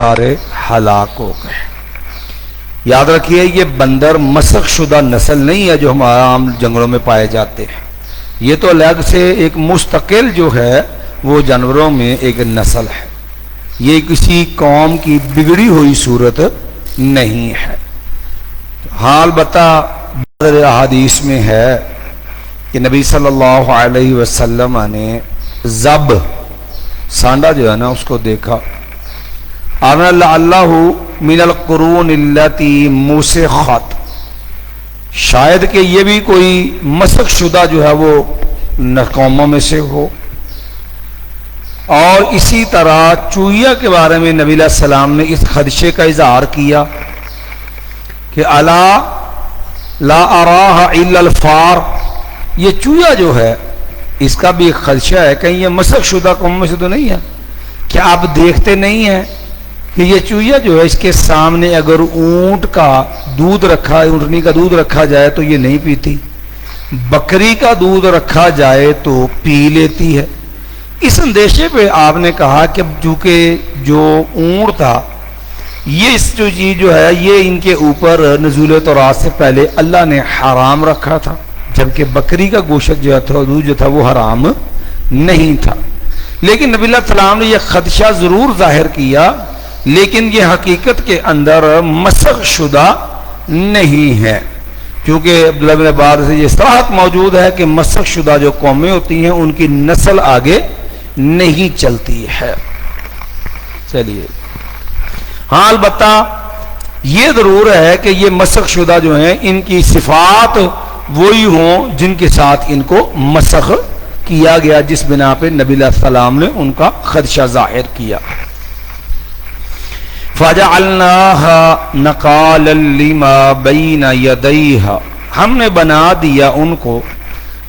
سارے ہلاک ہو گئے۔ یاد رکھیے یہ بندر مسخ شدہ نسل نہیں ہے جو ہمارے عام جنگلوں میں پائے جاتے ہیں، یہ تو الگ سے ایک مستقل جو ہے وہ جانوروں میں ایک نسل ہے، یہ کسی قوم کی بگڑی ہوئی صورت نہیں ہے۔ حال بتا احادیث میں ہے کہ نبی صلی اللہ علیہ وسلم نے زب سانڈا جو ہے نا اس کو دیکھا، اللہ من القرون التی مسخت، شاید کہ یہ بھی کوئی مسخ شدہ جو ہے وہ قوموں میں سے ہو۔ اور اسی طرح چوہیا کے بارے میں نبی علیہ السلام نے اس خدشے کا اظہار کیا کہ الا لا اراہ الا الفار، یہ چوہیا جو ہے اس کا بھی ایک خدشہ ہے، کہیں یہ مسخ شدہ قوموں میں سے تو نہیں ہے؟ کیا آپ دیکھتے نہیں ہیں کہ یہ چوہیا جو ہے اس کے سامنے اگر اونٹ کا دودھ رکھا، اونٹنی کا دودھ رکھا جائے تو یہ نہیں پیتی، بکری کا دودھ رکھا جائے تو پی لیتی ہے۔ اس اندیشے پہ آپ نے کہا کہ چونکہ جو اونٹ تھا یہ اس جو چیز جو ہے یہ ان کے اوپر نزول تورات سے پہلے اللہ نے حرام رکھا تھا، جبکہ بکری کا گوشت جو تھا دودھ جو تھا وہ حرام نہیں تھا۔ لیکن نبی اللہ السلام نے یہ خدشہ ضرور ظاہر کیا، لیکن یہ حقیقت کے اندر مسخ شدہ نہیں ہے، کیونکہ عبداللہ بن عباس سے یہ صراحت موجود ہے کہ مسخ شدہ جو قومیں ہوتی ہیں ان کی نسل آگے نہیں چلتی ہے۔ چلیے ہاں البتہ یہ ضرور ہے کہ یہ مسخ شدہ جو ہیں ان کی صفات وہی ہوں جن کے ساتھ ان کو مسخ کیا گیا، جس بنا پہ نبی علیہ السلام نے ان کا خدشہ ظاہر کیا۔ فَجَعَلْنَاهَا نَقَالًا لِمَا بَيْنَ يَدَيْهَا، ہم نے بنا دیا ان کو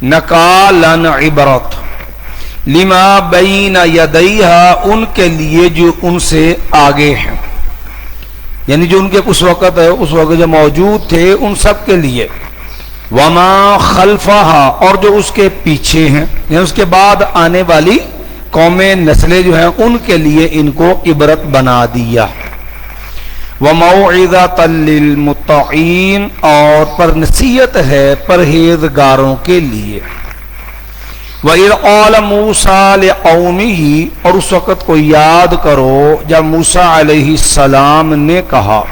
نقالاً عبرت، لما بین یدیہا ان کے لیے جو ان سے آگے ہیں، یعنی جو ان کے اس وقت جو موجود تھے ان سب کے لیے، وما خلفہا اور جو اس کے پیچھے ہیں، یعنی اس کے بعد آنے والی قومیں نسلیں جو ہیں ان کے لیے ان کو عبرت بنا دیا، وَمَوْعِظَةً لِّلْمُتَّقِينَ اور پر نصیحت ہے پرہیزگاروں کے لیے۔ وَإِذْ قَالَ مُوسَىٰ لِقَوْمِهِ اور اس وقت کو یاد کرو جب موسیٰ علیہ السلام نے کہا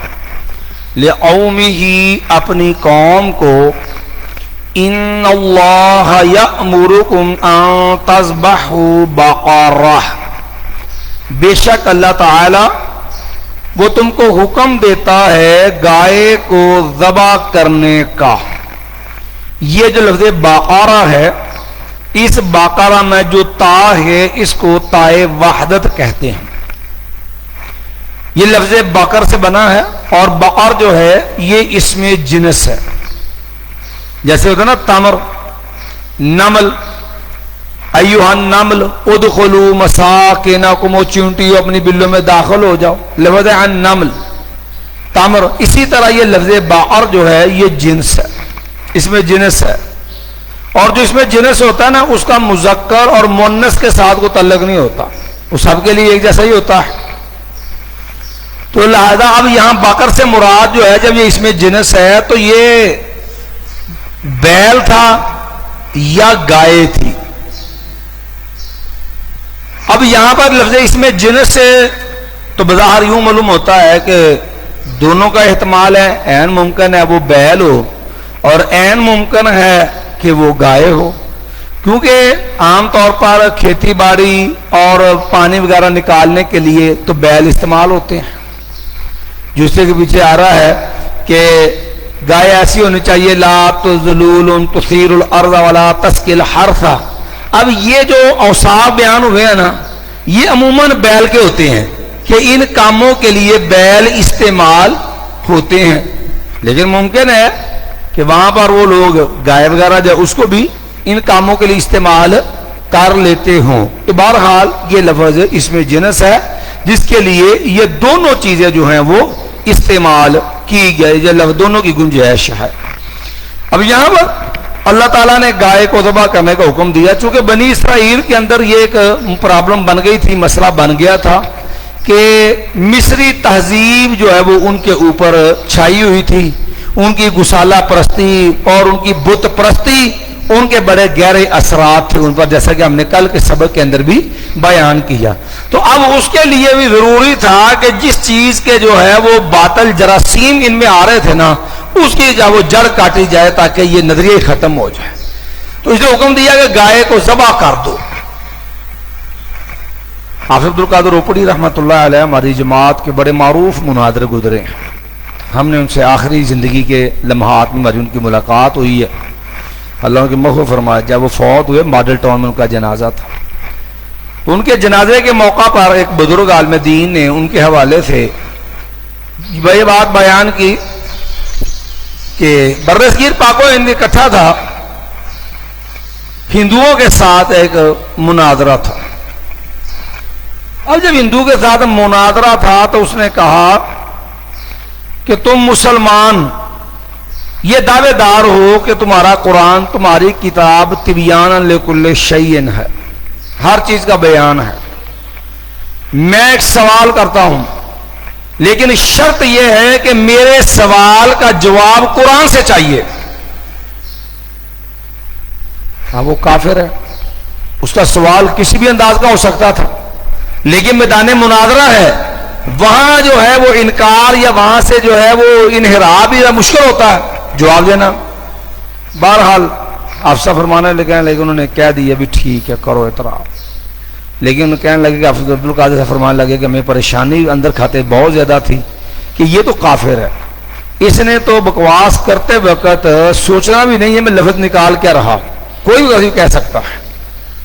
لِقَوْمِهِ اپنی قوم کو، إِنَّ اللَّهَ يَأْمُرُكُمْ أَن تَذْبَحُوا بَقَرَةً، بے شک اللہ تعالی وہ تم کو حکم دیتا ہے گائے کو ذبح کرنے کا۔ یہ جو لفظ باقارہ ہے، اس باقارہ میں جو تا ہے اس کو تائے وحدت کہتے ہیں، یہ لفظ بقر سے بنا ہے، اور بقر جو ہے یہ اسم جنس ہے، جیسے ہوتا ہے نا تمر، نمل، ایوہ النمل ادخلوا مساکنکم، او چونٹیو اپنی بلوں میں داخل ہو جاؤ، لفظ النمل تمر۔ اسی طرح یہ لفظ بقر جو ہے یہ جنس ہے، اس میں جنس ہے، اور جو اس میں جنس ہوتا ہے نا اس کا مذکر اور مؤنث کے ساتھ کو تعلق نہیں ہوتا، وہ سب کے لیے ایک جیسا ہی ہوتا ہے۔ تو لہذا اب یہاں بقر سے مراد جو ہے جب یہ اس میں جنس ہے تو یہ بیل تھا یا گائے تھی؟ اب یہاں پر لفظ اس میں جنس سے تو بظاہر یوں معلوم ہوتا ہے کہ دونوں کا احتمال ہے، عین ممکن ہے وہ بیل ہو اور عین ممکن ہے کہ وہ گائے ہو، کیونکہ عام طور پر کھیتی باڑی اور پانی وغیرہ نکالنے کے لیے تو بیل استعمال ہوتے ہیں، جس سے کے پیچھے آ رہا ہے کہ گائے ایسی ہونی چاہیے لا تذلول تثیر الارض ولا تسقی الحرث۔ اب یہ جو اوصاف بیان ہوئے ہیں نا یہ عموماً بیل کے ہوتے ہیں کہ ان کاموں کے لیے بیل استعمال ہوتے ہیں، لیکن ممکن ہے کہ وہاں پر وہ لوگ گائے وغیرہ جو اس کو بھی ان کاموں کے لیے استعمال کر لیتے ہوں۔ تو بہرحال یہ لفظ اس میں جنس ہے جس کے لیے یہ دونوں چیزیں جو ہیں وہ استعمال کی گئی، یہ لفظ دونوں کی گنجائش ہے۔ اب یہاں پر اللہ تعالیٰ نے گائے کو ذبح کرنے کا حکم دیا، چونکہ بنی اسرائیل کے اندر یہ ایک پرابلم بن گئی تھی، مسئلہ بن گیا تھا کہ مصری تہذیب جو ہے وہ ان کے اوپر چھائی ہوئی تھی، ان کی گسالہ پرستی اور ان کی بت پرستی، ان کے بڑے گہرے اثرات تھے ان پر، جیسا کہ ہم نے کل کے سبق کے اندر بھی بیان کیا۔ تو اب اس کے لیے بھی ضروری تھا کہ جس چیز کے جو ہے وہ باطل جراثیم ان میں آ رہے تھے نا، اس کی جو وہ جڑ کاٹی جائے تاکہ یہ نظریہ ختم ہو جائے۔ تو اس نے حکم دیا کہ گائے کو ذبح کر دو۔ حافظ عبدالقادر روپڑی رحمۃ اللہ علیہ ہماری جماعت کے بڑے معروف مناظر گزرے ہیں، ہم نے ان سے آخری زندگی کے لمحات میں ہماری ان کی ملاقات ہوئی ہے، اللہ ان کی مغفرت فرمائے۔ جب وہ فوت ہوئے ماڈل ٹاؤن میں ان کا جنازہ تھا، ان کے جنازے کے موقع پر ایک بزرگ عالم دین نے ان کے حوالے سے یہ بات بیان کی کہ برصغیر پاک و ہند اکٹھا تھا، ہندوؤں کے ساتھ ایک مناظرہ تھا۔ اب جب ہندو کے ساتھ مناظرہ تھا تو اس نے کہا کہ تم مسلمان یہ دعوے دار ہو کہ تمہارا قرآن تمہاری کتاب تبیان لکل شیء ہے، ہر چیز کا بیان ہے۔ میں ایک سوال کرتا ہوں، لیکن شرط یہ ہے کہ میرے سوال کا جواب قرآن سے چاہیے۔ ہاں وہ کافر ہے، اس کا سوال کسی بھی انداز کا ہو سکتا تھا، لیکن میدان مناظرہ ہے، وہاں جو ہے وہ انکار یا وہاں سے جو ہے وہ انحراف یا مشکل ہوتا ہے جواب دینا۔ بہرحال افسر فرمانے لگے، لیکن انہوں نے کہہ دیا بھی ٹھیک ہے کرو اعتراف، لیکن انہوں نے کہنے لگے کہ افسر عبدالقادر سے فرمانے لگے کہ ہمیں پریشانی اندر کھاتے بہت زیادہ تھی کہ یہ تو کافر ہے، اس نے تو بکواس کرتے وقت سوچنا بھی نہیں ہے میں لفظ نکال کے رہا، کوئی بھی کہہ سکتا ہے۔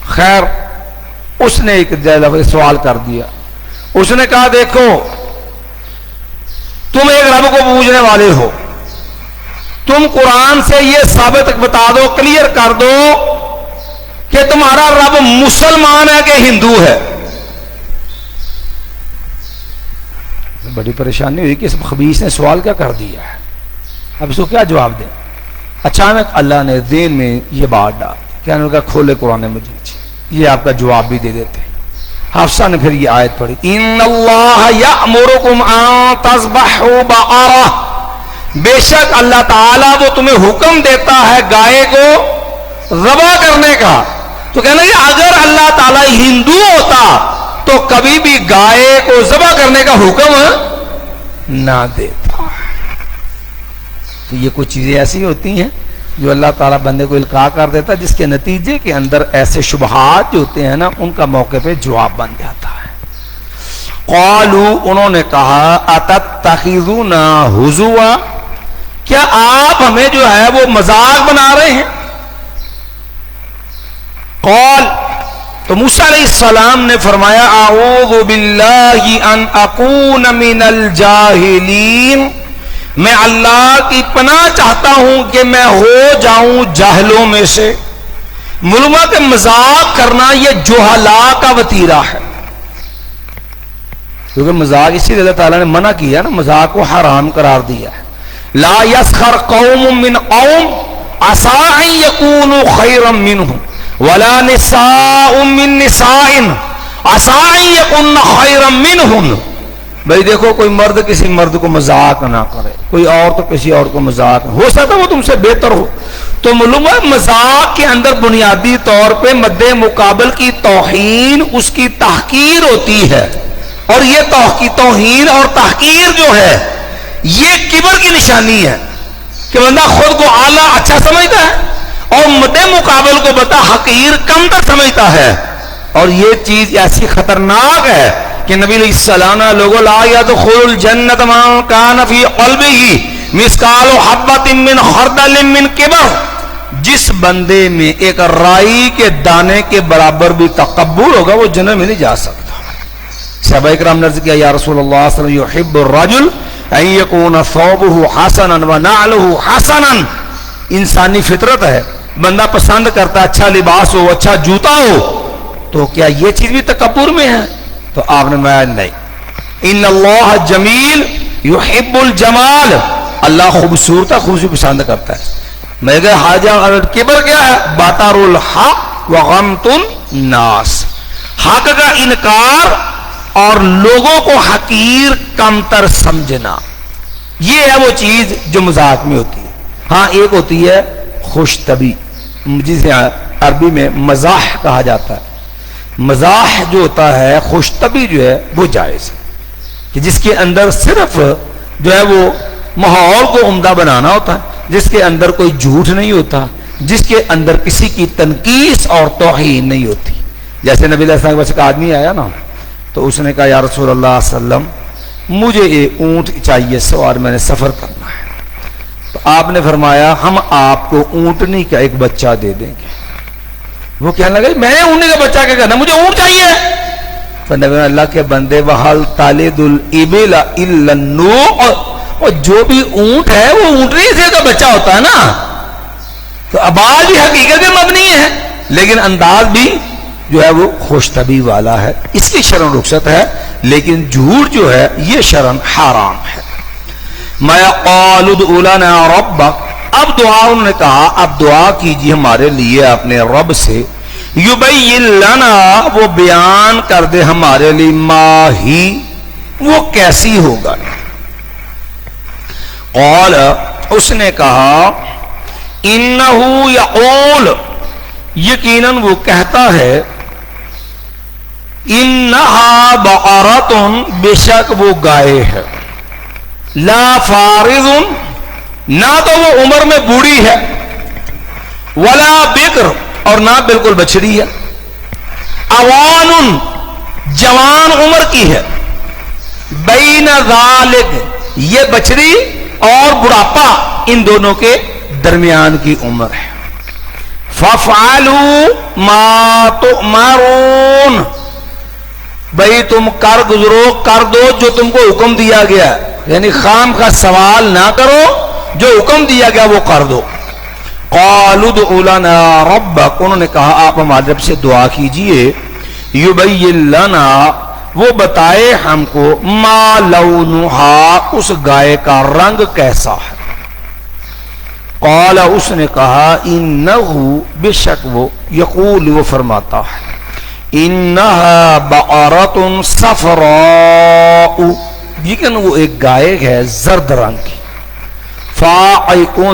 خیر اس نے ایک سوال کر دیا، اس نے کہا دیکھو تم ایک رب کو پوجنے والے ہو، تم قرآن سے یہ ثابت بتا دو، کلیئر کر دو کہ تمہارا رب مسلمان ہے کہ ہندو ہے۔ بڑی پریشانی ہوئی کہ اس خبیث نے سوال کیا کر دیا ہے، اب اس کو کیا جواب دیں۔ اچانک اللہ نے ذہن میں یہ بات ڈال دی، کہنے لگا کھولے قرآن مجید، یہ آپ کا جواب بھی دے دیتے ہیں۔ حفصہ نے پھر یہ آیت پڑھی، ان اللہ یأمرکم ان تذبحوا بقرہ، بے شک اللہ تعالیٰ وہ تمہیں حکم دیتا ہے گائے کو ذبح کرنے کا۔ تو کہنا کہ اگر اللہ تعالیٰ ہندو ہوتا تو کبھی بھی گائے کو ذبح کرنے کا حکم نہ دیتا۔ تو یہ کچھ چیزیں ایسی ہوتی ہیں جو اللہ تعالیٰ بندے کو القاء کر دیتا ہے، جس کے نتیجے کے اندر ایسے شبہات جو ہوتے ہیں نا ان کا موقع پہ جواب بن جاتا ہے۔ قالوا، انہوں نے کہا اتتخذونا ہزوا، کیا آپ ہمیں جو ہے وہ مذاق بنا رہے ہیں؟ قال، تو موسیٰ علیہ السلام نے فرمایا اعوذ باللہ ان اکون من الجاہلین، میں اللہ کی پناہ چاہتا ہوں کہ میں ہو جاؤں جاہلوں میں سے۔ معلومات کہ مذاق کرنا یہ جہلاء کا وتیرہ ہے، کیونکہ مذاق اسی لیے اللہ تعالیٰ نے منع کیا نا، مذاق کو حرام قرار دیا ہے۔ لا يسخر قوم من قوم عسى ان يكونوا خيرا منهم ولا نساء من نساء عسى ان يكن خيرا منهن۔ بھائی دیکھو کوئی مرد کسی مرد کو مذاق نہ کرے، کوئی عورت کسی اور کو مذاق، ہو سکتا ہے وہ تم سے بہتر ہو۔ تو معلوم ہے مذاق کے اندر بنیادی طور پہ مد مقابل کی توہین، اس کی تحقیر ہوتی ہے، اور یہ توہین اور تحقیر جو ہے یہ کبر کی نشانی ہے کہ بندہ خود کو اعلیٰ اچھا سمجھتا ہے اور مد مقابل کو بتا حقیر کم تر سمجھتا ہے، اور یہ چیز ایسی خطرناک ہے کہ نبی علیہ السلام نے لوگوں لا يدخل الجنت من کان فی قلبہ مثقال حبۃ من خردل من کبر، جس بندے میں ایک رائی کے دانے کے برابر بھی تکبر ہوگا وہ جنت میں نہیں جا سکتا۔ صحابہ اکرام نے عرض کیا یا رسول اللہ صلی اللہ علیہ وسلم یحب الرجل ان یکون ثوبہ حسنا ونعلہ حسنا، انسانی فطرت ہے، بندہ پسند کرتا ہے اچھا لباس ہو، اچھا جوتا ہو، تو کیا یہ چیز بھی تکبر میں ہے؟ تو آپ نے میں نہیں، ان اللہ جمیل یحب الجمال، اللہ خوبصورت خوبصورت پسند کرتا ہے۔ میں کہ حاجہ کبر کیا ہے؟ بطر الحق وغمت الناس، حق کا انکار اور لوگوں کو حقیر کمتر سمجھنا، یہ ہے وہ چیز جو مذاق میں ہوتی ہے۔ ہاں ایک ہوتی ہے خوش طبی، جسے عربی میں مزاح کہا جاتا ہے۔ مزاح جو ہوتا ہے، خوش طبی جو ہے وہ جائز ہے، کہ جس کے اندر صرف جو ہے وہ ماحول کو عمدہ بنانا ہوتا ہے، جس کے اندر کوئی جھوٹ نہیں ہوتا، جس کے اندر کسی کی تنقیص اور توہین نہیں ہوتی۔ جیسے نبی علیہ السلام کے پاس ایک آدمی آیا نا، تو اس نے کہا یا رسول اللہ صلی اللہ علیہ وسلم مجھے یہ اونٹ چاہیے سوار، میں نے سفر کرنا ہے۔ تو آپ نے فرمایا ہم آپ کو اونٹنی کا ایک بچہ دے دیں گے۔ وہ کہنے لگا میں نے اونٹنی کا بچہ کیا کرنا، مجھے اونٹ چاہیے۔ تو نبی اللہ کے بندے وحل تالد الابل الا النوع، اور جو بھی اونٹ ہے وہ اونٹنی سے کا بچہ ہوتا ہے نا، تو آواز بھی حقیقت میں مبنی ہے لیکن انداز بھی جو ہے وہ خوش طبی والا ہے، اس کی شرم رخصت ہے، لیکن جھوٹ جو ہے یہ شرم حرام ہے۔ میں قال ادع لنا ربک، اب دعا انہوں نے کہا اب دعا کیجیے ہمارے لیے اپنے رب سے، یبین لنا، وہ بیان کر دے ہمارے لیے، ما ہی، وہ کیسی ہوگا۔ قال، اس نے کہا انہو یقول، یقیناً وہ کہتا ہے، انہا بقرۃ، بے شک وہ گائے ہے، لا فارض، نہ تو وہ عمر میں بوڑھی ہے، ولا بکر، اور نہ بالکل بچڑی ہے، اوان، جوان عمر کی ہے، بین ذالک، یہ بچڑی اور بڑھاپا ان دونوں کے درمیان کی عمر ہے۔ فَفْعَلُوا مَا تُؤْمَرُونَ، بھئی تم کر دو جو تم کو حکم دیا گیا ہے، یعنی خام کا سوال نہ کرو، جو حکم دیا گیا وہ کر دو۔ قَالُوا ادْعُ لَنَا رَبَّكَ، انہوں نے کہا آپ ہمارے رب سے دعا کیجئے، یُبَيِّن لَنَا، وہ بتائے ہم کو، ما لونہا، اس گائے کا رنگ کیسا ہے۔ قال، اس نے کہا انہو، بے شک وہ، یقول، وہ فرماتا ہے، انہا بقرۃ صفراء، لیکن وہ ایک گائے ہے زرد رنگ کی، فاقع،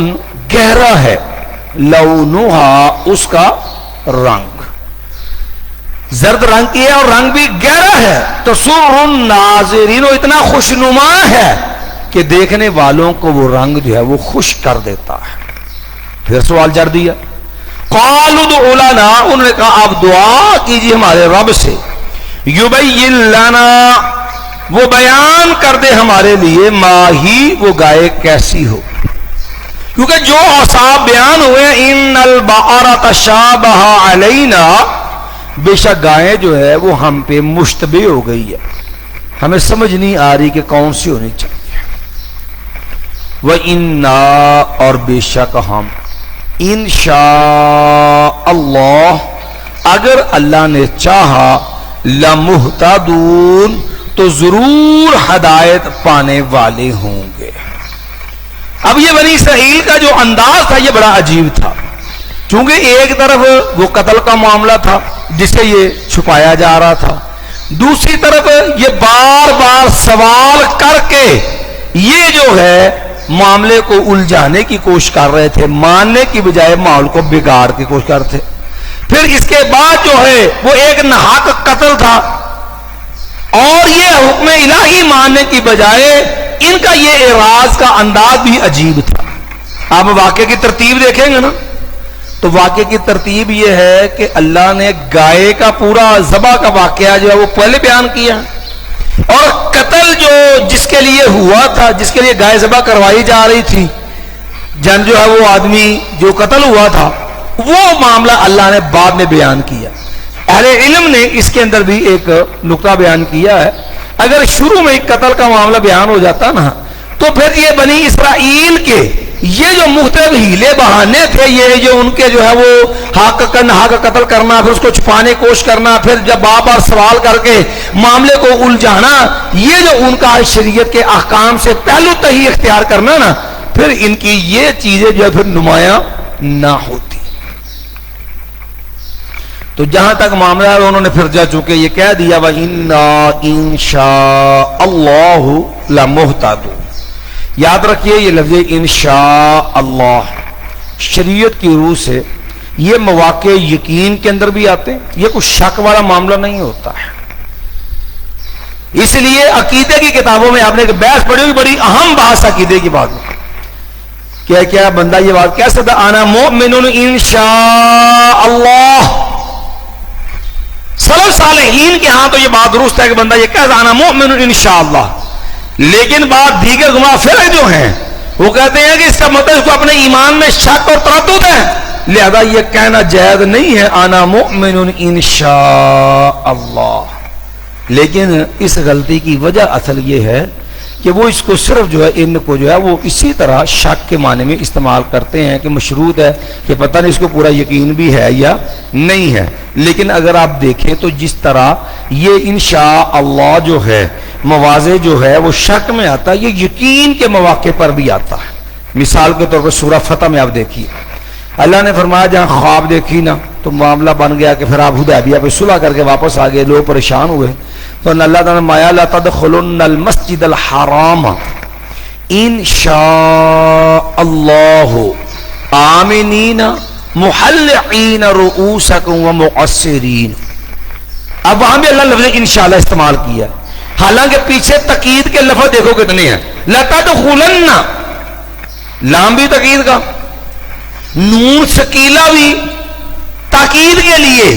گہرا ہے، لونہا، اس کا رنگ زرد رنگ کی ہے اور رنگ بھی گہرا ہے، تسر الناظرین، وہ اتنا خوشنما ہے کہ دیکھنے والوں کو وہ رنگ جو ہے وہ خوش کر دیتا ہے۔ پھر سوال جڑ دیا، قالوا ادع لنا، انہوں نے کہا آپ دعا کیجیے ہمارے رب سے، یبین لنا، وہ بیان کر دے ہمارے لیے، ما ہی، وہ گائے کیسی ہو، کیونکہ جو اوصاف بیان ہوئے، ان البقرۃ تشابہ علینا، بے شک گائے جو ہے وہ ہم پہ مشتبہ ہو گئی ہے، ہمیں سمجھ نہیں آ رہی کہ کون سی ہونی چاہیے۔ وَإِنَّا، اور بے شک ہم، انشاء اللہ، اگر اللہ نے چاہا، لمہتدون، تو ضرور ہدایت پانے والے ہوں گے۔ اب یہ بنی اسرائیل کا جو انداز تھا یہ بڑا عجیب تھا، چونکہ ایک طرف وہ قتل کا معاملہ تھا جسے یہ چھپایا جا رہا تھا، دوسری طرف یہ بار بار سوال کر کے یہ جو ہے معاملے کو الجھانے کی کوشش کر رہے تھے، ماننے کی بجائے ماحول کو بگاڑ کی کوشش کرتے تھے۔ پھر اس کے بعد جو ہے وہ ایک ناحق قتل تھا، اور یہ حکم الہی ماننے کی بجائے ان کا یہ اعراض کا انداز بھی عجیب تھا۔ آپ واقعے کی ترتیب دیکھیں گے نا، تو واقعے کی ترتیب یہ ہے کہ اللہ نے گائے کا پورا ذبح کا واقعہ جو ہے وہ پہلے بیان کیا، اور قتل جو جس کے لیے ہوا تھا، جس کے لیے گائے ذبح کروائی جا رہی تھی، جن جو ہے وہ آدمی جو قتل ہوا تھا، وہ معاملہ اللہ نے بعد میں بیان کیا۔ اہل علم نے اس کے اندر بھی ایک نقطہ بیان کیا ہے، اگر شروع میں قتل کا معاملہ بیان ہو جاتا نا، تو پھر یہ بنی اسرائیل کے یہ جو مختلف ہیلے بہانے تھے، یہ جو ان کے جو ہے وہ حق قتل کرنا، پھر اس کو چھپانے کی کوشش کرنا، پھر جب بار بار سوال کر کے معاملے کو الجھانا، یہ جو ان کا شریعت کے احکام سے پہلو تہی اختیار کرنا نا، پھر ان کی یہ چیزیں جو ہے پھر نمایاں نہ ہوتی۔ تو جہاں تک معاملہ ہے انہوں نے پھر جا چکے یہ کہہ دیا وَإِنَّا إِن شَاءَ اللَّهُ لَمُهْتَدُونَ۔ یاد رکھیے یہ لفظ انشاء اللہ شریعت کی روح سے یہ مواقع یقین کے اندر بھی آتے ہیں، یہ کوئی شک والا معاملہ نہیں ہوتا ہے۔ اس لیے عقیدے کی کتابوں میں آپ نے ایک بحث پڑھی ہوئی، بڑی اہم بحث عقیدے کی بات ہے، کیا بندہ یہ بات کہہ سکتا انا مؤمن انشاء اللہ؟ سلف صالحین کے ہاں تو یہ بات درست ہے کہ بندہ یہ کہتا انا مؤمن انشاءاللہ، لیکن بعد دیگر گمراہ فرق جو ہیں وہ کہتے ہیں کہ اس کا مطلب اس کو اپنے ایمان میں شک اور تردد ہے، لہذا یہ کہنا جائز نہیں ہے انا مؤمن انشاءاللہ۔ لیکن اس غلطی کی وجہ اصل یہ ہے کہ وہ اس کو صرف جو ہے ان کو جو ہے وہ اسی طرح شک کے معنی میں استعمال کرتے ہیں کہ مشروط ہے کہ پتہ نہیں اس کو پورا یقین بھی ہے یا نہیں ہے۔ لیکن اگر آپ دیکھیں تو جس طرح یہ انشاءاللہ جو ہے مواضع جو ہے وہ شک میں آتا ہے، یہ یقین کے مواقع پر بھی آتا ہے۔ مثال کے طور پر سورہ فتح میں آپ دیکھیے اللہ نے فرمایا جہاں خواب دیکھی نا تو معاملہ بن گیا کہ پھر آپ حدیبیہ پہ صلح کر کے واپس آ گئے، لوگ پریشان ہوئے تو اللہ تعالیٰ نے مایا لا تدخلن المسجد الحرام ان شاء اللہ آمنین محلقین رؤوسکم ومقصرین۔ اب وہاں بھی اللہ لفظ انشاءاللہ استعمال کیا ہے، حالانکہ پیچھے تقید کے لفظ دیکھو کتنے ہیں، لا تدخلن لام بھی تقید کا، نون سکیلا بھی تاکید کے لیے،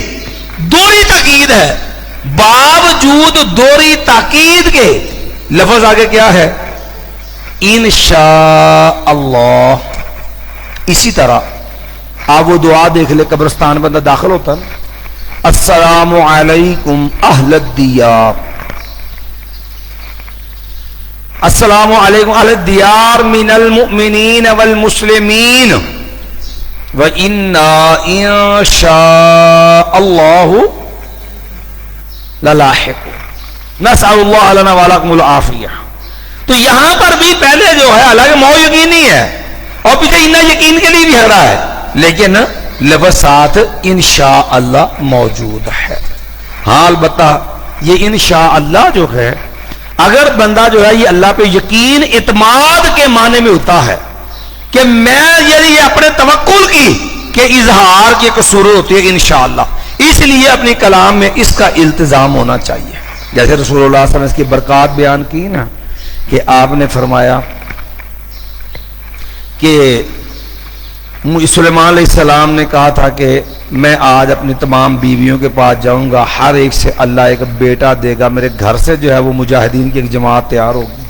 دوہری تاکید ہے، باوجود دوہری تاکید کے لفظ آگے کیا ہے انشاءاللہ۔ اسی طرح آپ وہ دعا دیکھ لے، قبرستان بندہ داخل ہوتا نا السلام علیکم اہل الدیار، السلام علیکم اہل الدیار من المؤمنین والمسلمین وَإِنَّا إِن شَاءَ اللَّهُ لَلَاحِقُونَ نَسْأَلُ اللَّهَ لَنَا وَلَكُمُ الْعَافِيَةَ۔ تو یہاں پر بھی پہلے جو ہے حالانکہ مو یقینی ہے اور پیچھے انا یقین کے لیے بھی ہر رہا ہے، لیکن لفظ ساتھ انشاءاللہ موجود ہے۔ ہاں البتہ یہ انشاءاللہ جو ہے اگر بندہ جو ہے یہ اللہ پہ یقین اعتماد کے معنی میں ہوتا ہے کہ میں یعنی اپنے توکل کی کہ اظہار کی قصور ہوتی ہے انشاءاللہ، اس لیے اپنی کلام میں اس کا التزام ہونا چاہیے۔ جیسے رسول اللہ صلی اللہ علیہ وسلم اس کی برکات بیان کی نا کہ آپ نے فرمایا کہ سلیمان علیہ السلام نے کہا تھا کہ میں آج اپنی تمام بیویوں کے پاس جاؤں گا، ہر ایک سے اللہ ایک بیٹا دے گا، میرے گھر سے جو ہے وہ مجاہدین کی ایک جماعت تیار ہوگی،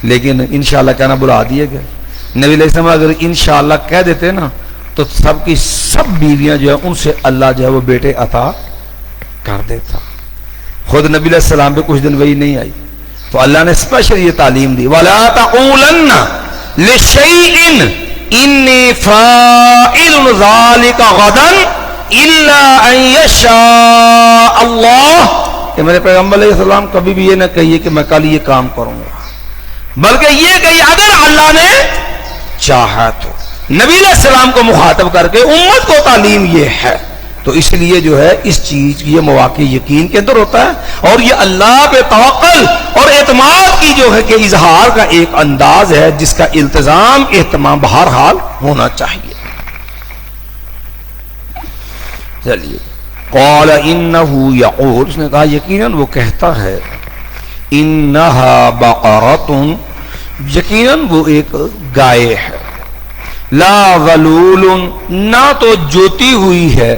لیکن انشاءاللہ کہنا بلا دیے گئے۔ نبی علیہ السلام اگر انشاءاللہ کہہ دیتے نا تو سب کی سب بیویاں جو ہے ان سے اللہ جو ہے وہ بیٹے عطا کر دیتا۔ خود نبی علیہ السلام پہ کچھ دن وہی نہیں آئی تو اللہ نے اسپیشل یہ تعلیم دی وَلَا تَقُولَنَّ لِشَيْءٍ إِنِّي فَاعِلٌ ذَلِكَ غَدًا إِلَّا أَن يَشَاءَ اللَّهُ کہ میرے پیغمبر علیہ السلام کبھی بھی یہ نہ کہیے کہ میں کل یہ کام کروں گا، بلکہ یہ کہ اگر اللہ نے چاہا تو۔ نبی علیہ السلام کو مخاطب کر کے امت کو تعلیم یہ ہے، تو اس لیے جو ہے اس چیز یہ مواقع یقین کے اندر ہوتا ہے اور یہ اللہ پہ توکل اور اعتماد کی جو ہے کہ اظہار کا ایک انداز ہے جس کا التزام اہتمام بہرحال ہونا چاہیے۔ چلیے قال انه یقول، اس نے کہا یقیناً وہ کہتا ہے انہا بقرۃ، یقیناً وہ ایک گائے ہے، لا ذلول، نہ تو جوتی ہوئی ہے،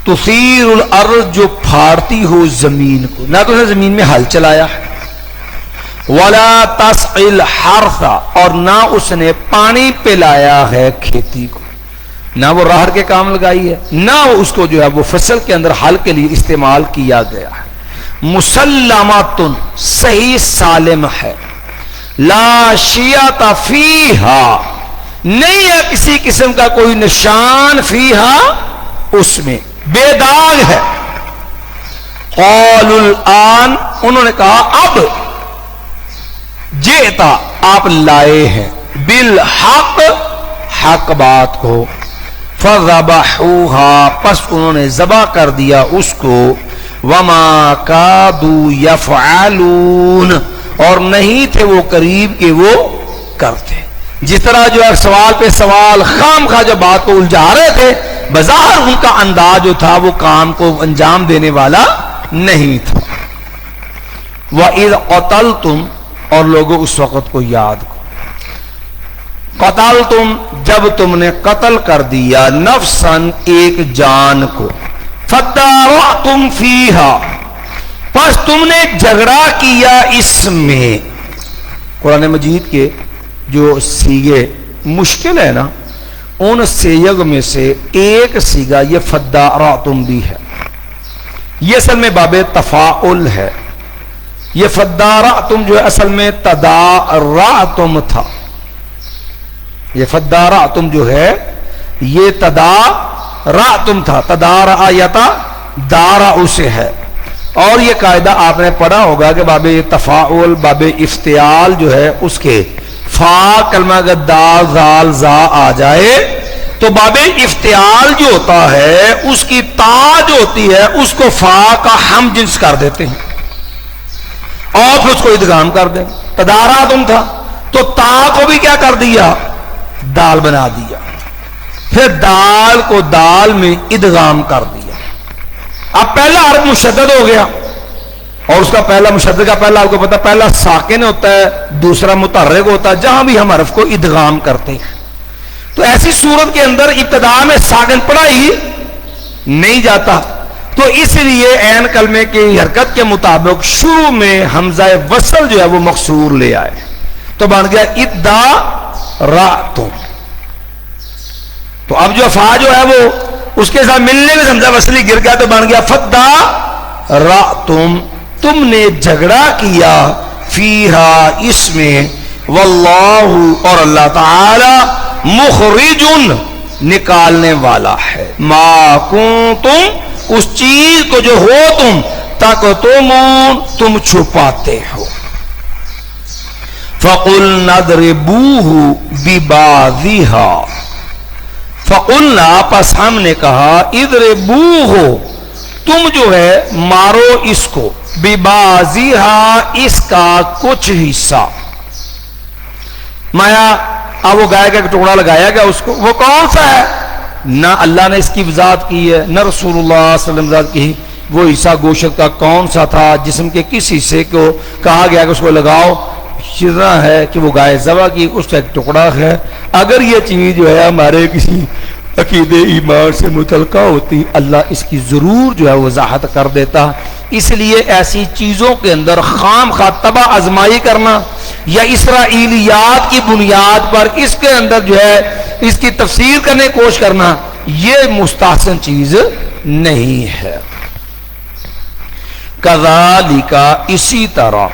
تثیر الارض، جو پھاڑتی ہو زمین کو، نہ تو اس نے زمین میں ہل چلایا ہے، ولا تسقی الحرث، اور نہ اس نے پانی پلایا ہے کھیتی کو، نہ وہ راہر کے کام لگائی ہے، نہ اس کو جو ہے وہ فصل کے اندر ہل کے لیے استعمال کیا گیا ہے، مسلمات، صحیح سالم ہے، لا شیعۃ فیہا، نہیں ہے کسی قسم کا کوئی نشان فیہا، اس میں بے داغ ہے۔ قالوا الآن، انہوں نے کہا اب، جئتا، آپ لائے ہیں، بالحق، حق بات کو، فذبحوها، پس انہوں نے ذبح کر دیا اس کو، وما کادوا یفعلون، اور نہیں تھے وہ قریب کہ وہ کرتے۔ جس طرح جو ہے سوال پہ سوال خام خواہ جو بات کو الجھا رہے تھے، بظاہر ان کا انداز جو تھا وہ کام کو انجام دینے والا نہیں تھا۔ وَإِذْ قَتَلْتُمْ، اور لوگوں اس وقت کو یاد کو، قتلتم، جب تم نے قتل کر دیا، نفساً، ایک جان کو، فَدَّارَعْتُمْ فِيهَا، پس تم نے جھگڑا کیا اس میں۔ قرآن مجید کے جو سیغے مشکل ہے نا، ان سیغ میں سے ایک سیغہ یہ فَدَّارَعْتُمْ بھی ہے، یہ اصل میں باب تفاعل ہے۔ یہ فَدَّارَعْتُمْ جو ہے اصل میں تَدَارَعْتُمْ تھا، یہ فَدَّارَعْتُمْ جو ہے یہ تَدَارَعْتُمْ تھا، تَدَارَعَ یتا دارع سے ہے۔ اور یہ قاعدہ آپ نے پڑھا ہوگا کہ باب تفاعل، باب افتعال جو ہے اس کے فا کلمہ اگر دال زال زا آ جائے تو باب افتعال جو ہوتا ہے اس کی تا جو ہوتی ہے اس کو فا کا ہم جنس کر دیتے ہیں اور پھر اس کو ادغام کر دیں۔ تداراتم تھا تو تا کو بھی کیا کر دیا، دال بنا دیا، پھر دال کو دال میں ادغام کر دیا۔ اب پہلا حرف مشدد ہو گیا، اور اس کا پہلا مشدد کا پہلا آپ کو پتا پہلا ساکن ہوتا ہے، دوسرا متحرک ہوتا ہے جہاں بھی ہم حرف کو ادغام کرتے ہیں۔ تو ایسی صورت کے اندر ابتدا میں ساکن پڑھا ہی نہیں جاتا، تو اس لیے عین کلمے کی حرکت کے مطابق شروع میں حمزہ وصل جو ہے وہ مقصور لے آئے، تو بن گیا ادارعتم۔ تو اب جو فا جو ہے وہ اس کے ساتھ ملنے میں حمزہ وصلی گر گیا تو بن گیا فدارعتم، تم نے جھگڑا کیا، فیہا اس میں، واللہ اور اللہ تعالی، مخرج نکالنے والا ہے، ما کنتم اس چیز کو جو ہو تم، تکتمون تم چھپاتے ہو۔ فَقُلْنَا اضْرِبُوهُ بِبَعْضِهَا، فَقُلْنَا پس ہم نے کہا، اضْرِبُوهُ تم جو ہے مارو اس کو، بِبَعْضِهَا اس کا کچھ حصہ۔ مایا اب وہ گائے کا ٹکڑا لگایا گیا اس کو، وہ کون سا ہے؟ نہ اللہ نے اس کی وضاحت کی ہے، نہ رسول اللہ صلی اللہ علیہ وسلم وضاحت کی، وہ حصہ گوشت کا کون سا تھا، جسم کے کس حصے کو کہا گیا کہ اس کو لگاؤ، شرع ہے کہ وہ گائے ذبح کی اس کا ایک ٹکڑا ہے۔ اگر یہ چیز جو ہے ہمارے کسی عقید ایمان سے متعلقہ ہوتی، اللہ اس کی ضرور جو ہے وضاحت کر دیتا۔ اس لیے ایسی چیزوں کے اندر خام خواہ تباہ آزمائی کرنا یا اسرائیلیات کی بنیاد پر اس کے اندر جو ہے اس کی تفسیر کرنے کی کوشش کرنا، یہ مستحسن چیز نہیں ہے۔ کذالک اسی طرح،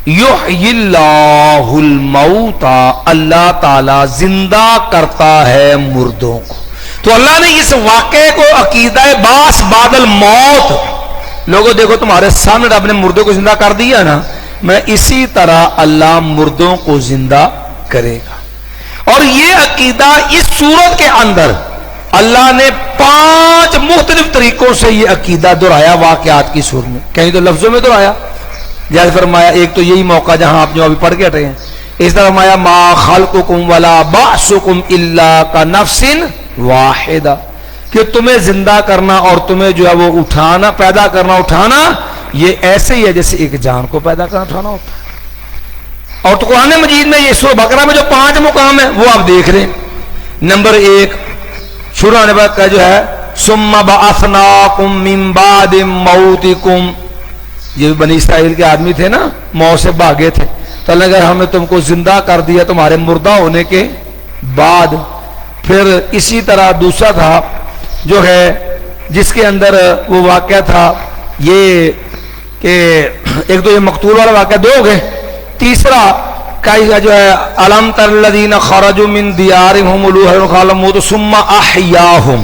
یحیی اللہ الموتى اللہ تعالی زندہ کرتا ہے مردوں کو۔ تو اللہ نے اس واقعے کو عقیدہ باس بعد الموت، لوگوں دیکھو تمہارے سامنے رب نے مردوں کو زندہ کر دیا نا، میں اسی طرح اللہ مردوں کو زندہ کرے گا۔ اور یہ عقیدہ اس صورت کے اندر اللہ نے 5 مختلف طریقوں سے یہ عقیدہ دہرایا واقعات کی صورت میں، کہیں تو لفظوں میں دہرایا، جیسے فرمایا ایک تو یہی موقع جہاں آپ جو ابھی پڑھ کے ہٹے ہیں، اس طرح فرمایا ما خلقکم ولا بعثکم الا کنفس واحدہ، کہ تمہیں زندہ کرنا اور تمہیں جو ہے وہ اٹھانا، پیدا کرنا اٹھانا، یہ ایسے ہی ہے جیسے ایک جان کو پیدا کرنا اٹھانا ہوتا ہے۔ اور تو قرآن مجید میں یہ سورہ بقرہ میں جو 5 مقام ہیں وہ آپ دیکھ رہے ہیں۔ نمبر 1 شروع ہونے بعد کا جو ہے ثم بعثناکم من بعد موتکم، یہ بنی اسرائیل کے آدمی تھے نا، موت سے بھاگے تھے، تو اللہ اگر ہم نے تم کو زندہ کر دیا تمہارے مردہ ہونے کے بعد۔ پھر اسی طرح دوسرا تھا جو ہے جس کے اندر وہ واقعہ تھا یہ کہ ایک تو یہ مقتول والا واقعہ 2 ہو گئے، تیسرا کا جو ہے الم تر الذین خرجوا من دیارہم ولوحا خالموت ثم احیاہم،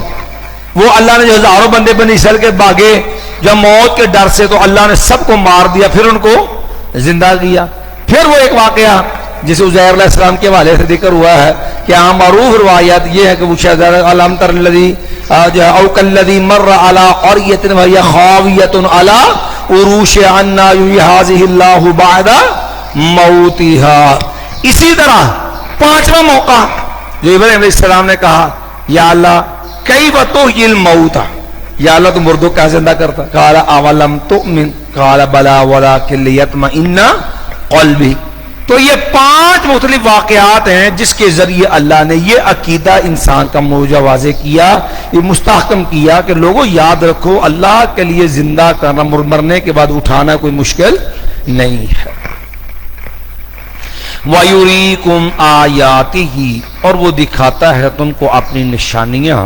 وہ اللہ نے جو ہزاروں بندے بنی اسرائیل کے بھاگے جب موت کے ڈر سے، تو اللہ نے سب کو مار دیا پھر ان کو زندہ کیا۔ پھر وہ ایک واقعہ جسے عزیر علیہ السلام کے حوالے سے ذکر ہوا ہے کہ ہاں معروف روایت یہ ہے کہ وہ شاید علم تر الذی او کالذی مر علی قریۃ وہی خاویۃ علی عروشها انا یحیی هذه اللہ بعد موتها. اسی طرح پانچواں موقع جو ابراہیم علیہ السلام نے کہا یا اللہ کیف تحیی الموتى، یا اللہ تو مردوں کا زندہ کرتا. قال اولم تؤمن قال بلا ولکن لیطمئن قلبی. تو یہ 5 مختلف واقعات ہیں جس کے ذریعے اللہ نے یہ عقیدہ انسان کا موجہ واضح کیا، یہ مستحکم کیا کہ لوگوں یاد رکھو اللہ کے لیے زندہ کرنا، مرنے کے بعد اٹھانا کوئی مشکل نہیں ہے. وَيُرِيكُمْ آيَاتِهِ، اور وہ دکھاتا ہے تم کو اپنی نشانیاں،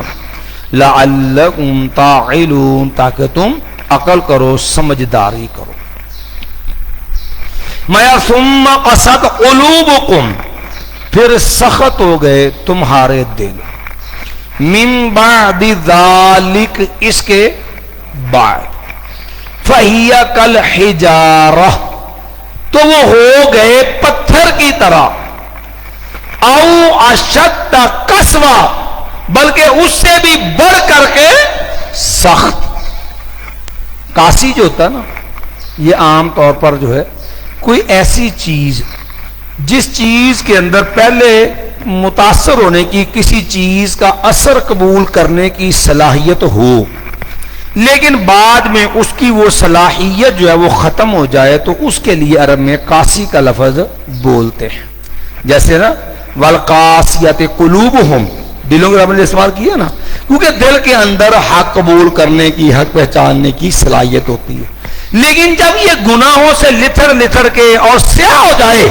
لَعَلَّكُمْ تَعْقِلُونَ، تاکہ تم عقل کرو، سمجھداری کرو. مَا ثُمَّ قَسَتْ قُلُوبُكُمْ، پھر سخت ہو گئے تمہارے دل، مِن بَعْدِ ذَلِكَ، اس کے بعد، فَهِيَ كَالْحِجَارَةِ، تو وہ ہو گئے پتھر کی طرح، او اشد قسوہ، بلکہ اس سے بھی بڑھ کر کے سخت. قاسی جو ہوتا ہے نا، یہ عام طور پر جو ہے کوئی ایسی چیز جس چیز کے اندر پہلے متاثر ہونے کی، کسی چیز کا اثر قبول کرنے کی صلاحیت ہو، لیکن بعد میں اس کی وہ صلاحیت جو ہے وہ ختم ہو جائے، تو اس کے لیے عرب میں قاسی کا لفظ بولتے ہیں. جیسے نا والقاسیۃ قلوبہم، دلوں کے رب نے استعمال کیا نا، کیونکہ دل کے اندر حق قبول کرنے کی، حق پہچاننے کی صلاحیت ہوتی ہے. لیکن جب یہ گناہوں سے لتھڑ لتھڑ کے اور سیاہ ہو جائے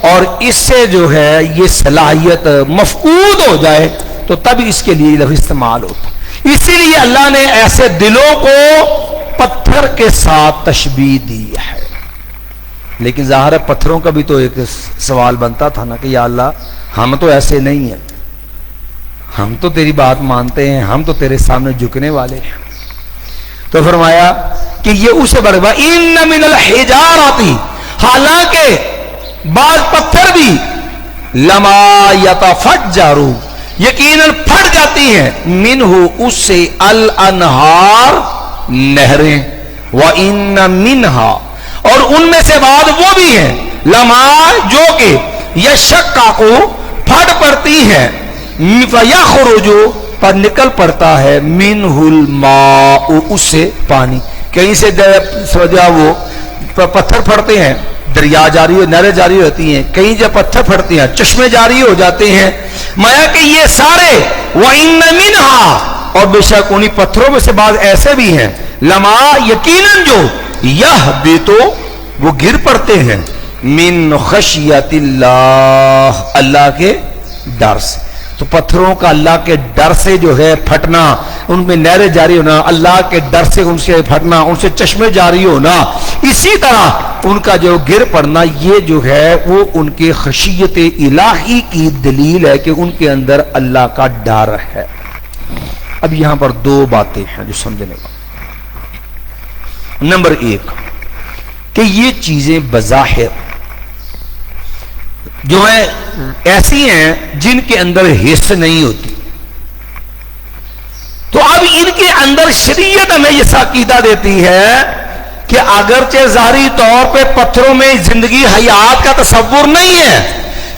اور اس سے جو ہے یہ صلاحیت مفقود ہو جائے، تو تب اس کے لیے لفظ استعمال ہوتا ہے. اسی لیے اللہ نے ایسے دلوں کو پتھر کے ساتھ تشبیہ دی ہے. لیکن ظاہر ہے پتھروں کا بھی تو ایک سوال بنتا تھا نا کہ یا اللہ ہم تو ایسے نہیں ہیں، ہم تو تیری بات مانتے ہیں، ہم تو تیرے سامنے جھکنے والے ہیں. تو فرمایا کہ یہ اسے بڑھ گا ان من الحجارۃ، حالانکہ بعض پتھر بھی لما یتفجر، یقیناً پھٹ جاتی ہیں، منہ، اس سے، الانہار، نہریں، وَإِنَّ مِنْهَا، اور ان میں سے بعد وہ بھی ہیں، لما، جو کہ یشقق، پھٹ پڑتی ہیں، فَيَخْرُجُ، پر نکل پڑتا ہے، مِنْهُ الْمَاءُ، اس سے پانی. کہیں سے سمجھا وہ پتھر پھٹتے ہیں، دریا جاری ہو، نہریں جاری ہوتی ہیں، کہیں جب پتھر پھٹتے ہیں چشمے جاری ہو جاتے ہیں. مایا کہ یہ سارے وَإِنَّ مِنْهَا، اور بے شک انہی پتھروں میں سے بعض ایسے بھی ہیں، لما، یقیناً جو، یہبطو، وہ گر پڑتے ہیں، من خشیت اللہ، اللہ کے ڈر سے. تو پتھروں کا اللہ کے ڈر سے جو ہے پھٹنا، ان میں نہریں جاری ہونا، اللہ کے ڈر سے ان سے پھٹنا، ان سے چشمے جاری ہونا، اسی طرح ان کا جو گر پڑنا، یہ جو ہے وہ ان کے خشیت الہی کی دلیل ہے کہ ان کے اندر اللہ کا ڈر ہے. اب یہاں پر 2 باتیں ہیں جو سمجھنے کا. نمبر 1 کہ یہ چیزیں بظاہر جو ہے ایسی ہیں جن کے اندر حس نہیں ہوتی، تو اب ان کے اندر شریعت ہمیں یہ عقیدہ دیتی ہے کہ اگرچہ ظاہری طور پہ پتھروں میں زندگی حیات کا تصور نہیں ہے،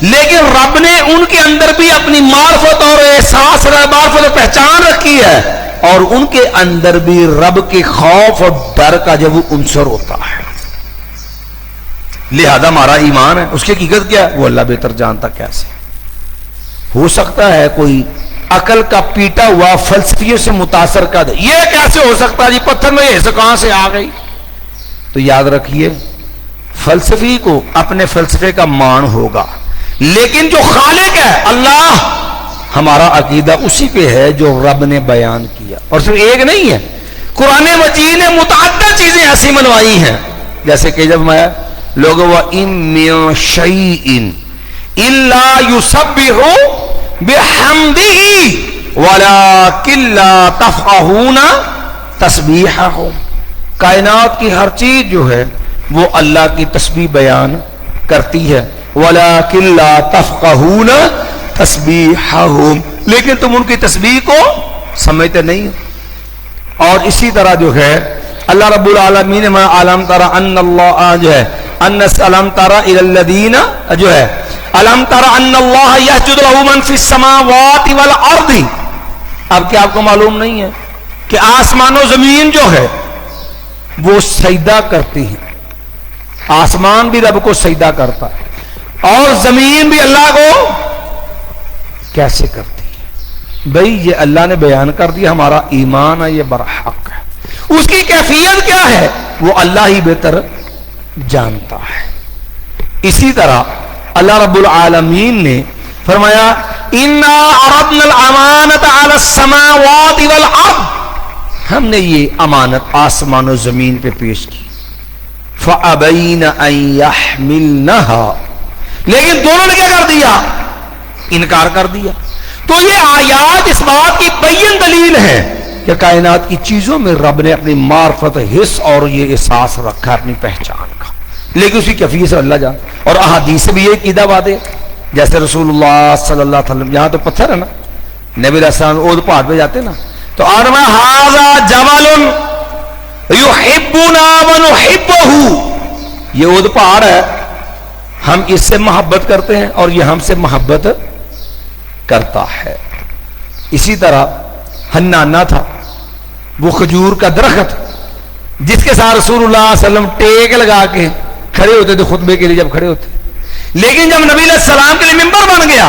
لیکن رب نے ان کے اندر بھی اپنی معرفت اور احساس، معرفت اور پہچان رکھی ہے، اور ان کے اندر بھی رب کے خوف اور ڈر کا جب عنصر ہوتا ہے. لہذا ہمارا ایمان ہے، اس کی حقیقت کیا ہے وہ اللہ بہتر جانتا. کیسے ہو سکتا ہے کوئی عقل کا پیٹا ہوا فلسفیوں سے متاثر کر دے، یہ کیسے ہو سکتا ہے جی پتھر میں یہ کہاں سے آ گئی؟ تو یاد رکھیے فلسفی کو اپنے فلسفے کا مان ہوگا، لیکن جو خالق ہے اللہ، ہمارا عقیدہ اسی پہ ہے جو رب نے بیان کیا. اور صرف ایک نہیں ہے، قرآن مجید نے متعدد چیزیں ایسی منوائی ہیں، جیسے کہ جب میں لوگوں وَإِن مِّن شَيْءٍ إِلَّا يُسَبِّحُ بِحَمْدِهِ وَلَكِن لَّا تَفْقَهُونَ تَسْبِيحَهُمْ، کائنات کی ہر چیز جو ہے وہ اللہ کی تسبیح بیان کرتی ہے، وَلَكِن لَّا تَفْقَهُونَ تسبیحہم، لیکن تم ان کی تسبیح کو سمجھتے نہیں ہو۔ اور اسی طرح جو ہے اللہ رب العالمین نے علم ترى ان اللہ جو ہے ان علم ترى الى الذین جو ہے علم ترى ان اللہ یسجد له من فی السماوات والارض، اب کیا آپ کو معلوم نہیں ہے کہ آسمان و زمین جو ہے وہ سجدہ کرتی ہیں، آسمان بھی رب کو سجدہ کرتا ہے اور زمین بھی اللہ کو کیسے کرتی ہے؟ بھئی یہ اللہ نے بیان کر دیا، ہمارا ایمان ہے یہ برحق ہے، اس کی کیفیت کیا ہے وہ اللہ ہی بہتر جانتا ہے۔ اسی طرح اللہ رب العالمین نے فرمایا انا عرضنا الامانۃ علی السماوات والارض، ہم نے یہ امانت آسمان و زمین پہ پیش کی، فابین ان یحملنها، لیکن دونوں نے کیا کر دیا؟ انکار کر دیا۔ تو یہ آیات اس بات کی بین دلیل ہے کہ کائنات کی چیزوں میں رب نے اپنی معرفت، حس اور یہ احساس رکھا اپنی پہچان کا، لیکن اسی کیفیت سے اللہ جان۔ اور احادیث سے بھی یہ عقیدہ واضح، جیسے رسول اللہ صلی اللہ علیہ وسلم، یہاں تو پتھر ہے نا، نبی علیہ السلام اود پہاڑ پہ جاتے نا تو آرما ھذا جبل یحبنا ونحبہ، یہ اود پہاڑ ہے، ہم اس سے محبت کرتے ہیں اور یہ ہم سے محبت کرتا ہے۔ اسی طرح حنانہ تھا، وہ کھجور کا درخت جس کے ساتھ رسول اللہ صلی اللہ علیہ وسلم ٹیک لگا کے کھڑے ہوتے تھے خطبے کے لیے جب کھڑے ہوتے، لیکن جب نبی علیہ السلام کے لیے ممبر بن گیا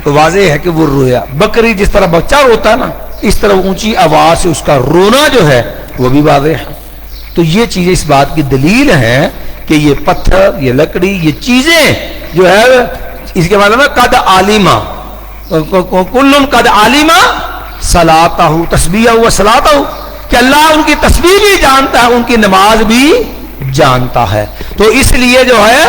تو واضح ہے کہ وہ رویا۔ بکری جس طرح بچہ روتا ہے نا، اس طرح اونچی آواز سے اس کا رونا جو ہے وہ بھی واضح ہے۔ تو یہ چیزیں اس بات کی دلیل ہیں کہ یہ پتھر، یہ لکڑی، یہ چیزیں جو ہے اس کے معنی میں قد عالمہ، کل قد عالمہ صلاتہ، تسبیح و صلاتہ، کہ اللہ ان کی تسبیح بھی جانتا ہے، ان کی نماز بھی جانتا ہے۔ تو اس لیے جو ہے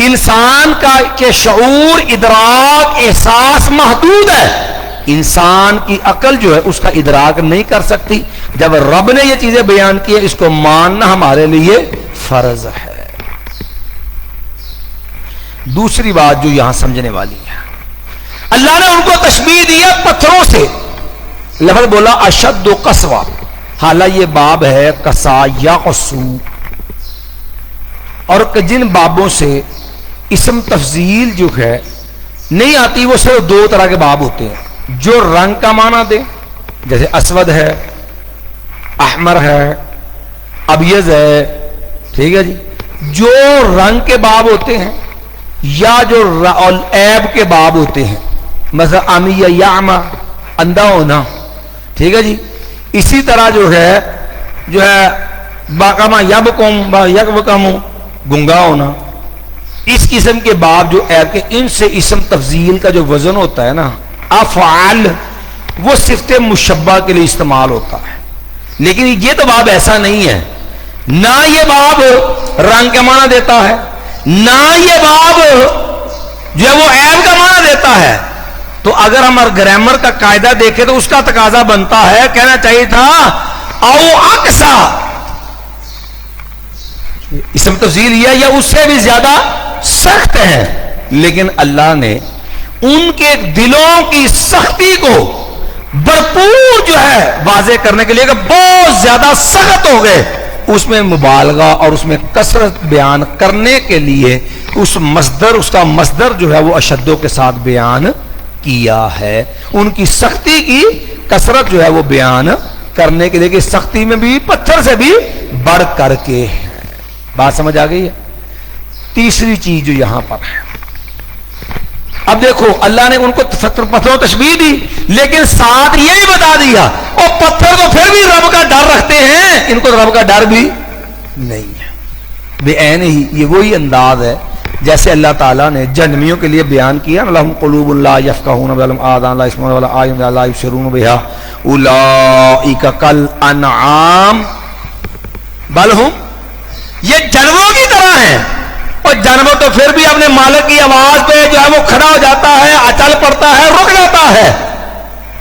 انسان کا کہ شعور، ادراک، احساس محدود ہے، انسان کی عقل جو ہے اس کا ادراک نہیں کر سکتی۔ جب رب نے یہ چیزیں بیان کی ہے، اس کو ماننا ہمارے لیے فرض ہے۔ دوسری بات جو یہاں سمجھنے والی ہے، اللہ نے ان کو تشبیہ دیا پتھروں سے، لفظ بولا اشد قسوہ، حالانکہ یہ باب ہے قسا یقسو، اور جن بابوں سے اسم تفضیل جو ہے نہیں آتی وہ صرف دو طرح کے باب ہوتے ہیں، جو رنگ کا معنی دے، جیسے اسود ہے، احمر ہے، ابیض ہے، ٹھیک ہے جی، جو رنگ کے باب ہوتے ہیں یا جو عیب کے باب ہوتے ہیں، مثلا امی یا یعما، اندھا ہونا، ٹھیک ہے جی، اسی طرح جو ہے باقامہ یبکم یکبکم، گنگا ہونا، اس قسم کے باب جو عیب کے، ان سے اسم تفضیل کا جو وزن ہوتا ہے نا، افعال، وہ صفت مشبہ کے لیے استعمال ہوتا ہے۔ لیکن یہ تو باب ایسا نہیں ہے، نہ یہ باب رنگ کا معنی دیتا ہے، نہ یہ باب جو ہے وہ عیب کا معنی دیتا ہے۔ تو اگر ہم گرامر کا قاعدہ دیکھیں تو اس کا تقاضا بنتا ہے، کہنا چاہیے تھا او اقصا، اسم تفضیل یا اس سے بھی زیادہ سخت ہے، لیکن اللہ نے ان کے دلوں کی سختی کو بھرپور جو ہے واضح کرنے کے لیے کہ بہت زیادہ سخت ہو گئے، اس میں مبالغہ اور اس میں کثرت بیان کرنے کے لیے اس کا مصدر جو ہے وہ اشدوں کے ساتھ بیان کیا ہے، ان کی سختی کی کثرت جو ہے وہ بیان کرنے کے لیے کہ سختی میں بھی پتھر سے بھی بڑھ کر کے ہے۔ بات سمجھ آ گئی ہے؟ تیسری چیز جو یہاں پر ہے، اب دیکھو اللہ نے ان کو پتھروں تشبیہ دی، لیکن ساتھ یہ بھی بتا دیا اور پتھر تو پھر بھی رب کا ڈر رکھتے ہیں، ان کو رب کا ڈر بھی نہیں ہے۔ بے عین ہی یہ وہی انداز ہے جیسے اللہ تعالیٰ نے جہنمیوں کے لیے بیان کیا، لہم قلوب لا یفقہون بہا ولہم آذان لا یسمعون بہا واعین لا یبصرون بہا اولئک کالانعام بل ہم، یہ جانوروں کی طرح ہیں، اور جانور تو پھر بھی اپنے مالک کی آواز پہ جو ہے وہ کھڑا ہو جاتا ہے، اچل پڑتا ہے، رک جاتا ہے۔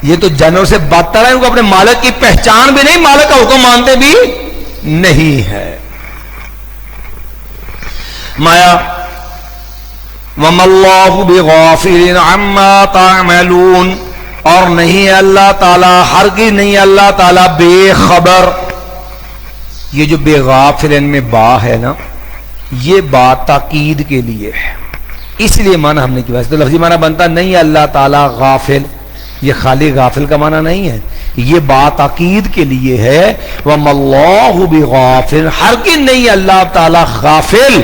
یہ تو جانور سے بدتر ہے، ان کو اپنے مالک کی پہچان بھی نہیں، مالک کا حکم مانتے بھی نہیں ہے۔ مایا وَمَا اللَّهُ بِغَافِلٍ عَمَّا تَعْمَلُونَ، اور نہیں اللہ تعالیٰ، ہرگز نہیں اللہ تعالیٰ بے خبر. یہ جو بے غافلن میں با ہے نا، یہ بات تاکید کے لیے ہے، اس لیے معنی ہم نے کیا. تو لفظی معنی بنتا نہیں اللہ تعالیٰ غافل، یہ خالی غافل کا معنی نہیں ہے، یہ بات تاکید کے لیے ہے. وَمَا اللَّهُ بِغَافِلٍ، ہرگز نہیں اللہ تعالیٰ غافل،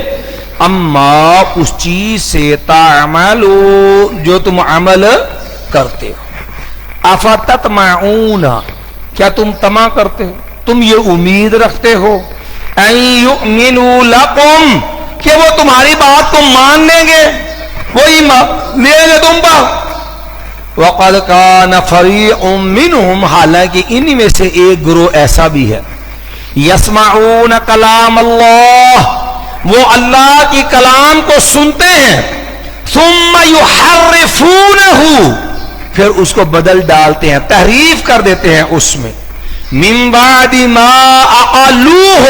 اما اس چیز سے تعملون جو تم عمل کرتے ہو. افتطمعون، کیا تم طمع کرتے ہو، تم یہ امید رکھتے ہو، ان یؤمنوا لکم، کہ وہ تمہاری بات کو مان لیں گے، وہ ایمان لیں گے تم پر. وقد کان فریق منہم، حالانکہ انہی میں سے ایک گروہ ایسا بھی ہے، یسمعون کلام اللہ، وہ اللہ کی کلام کو سنتے ہیں، ثم یحرفونہ، پھر اس کو بدل ڈالتے ہیں، تحریف کر دیتے ہیں اس میں، من بعد ما عقلوہ،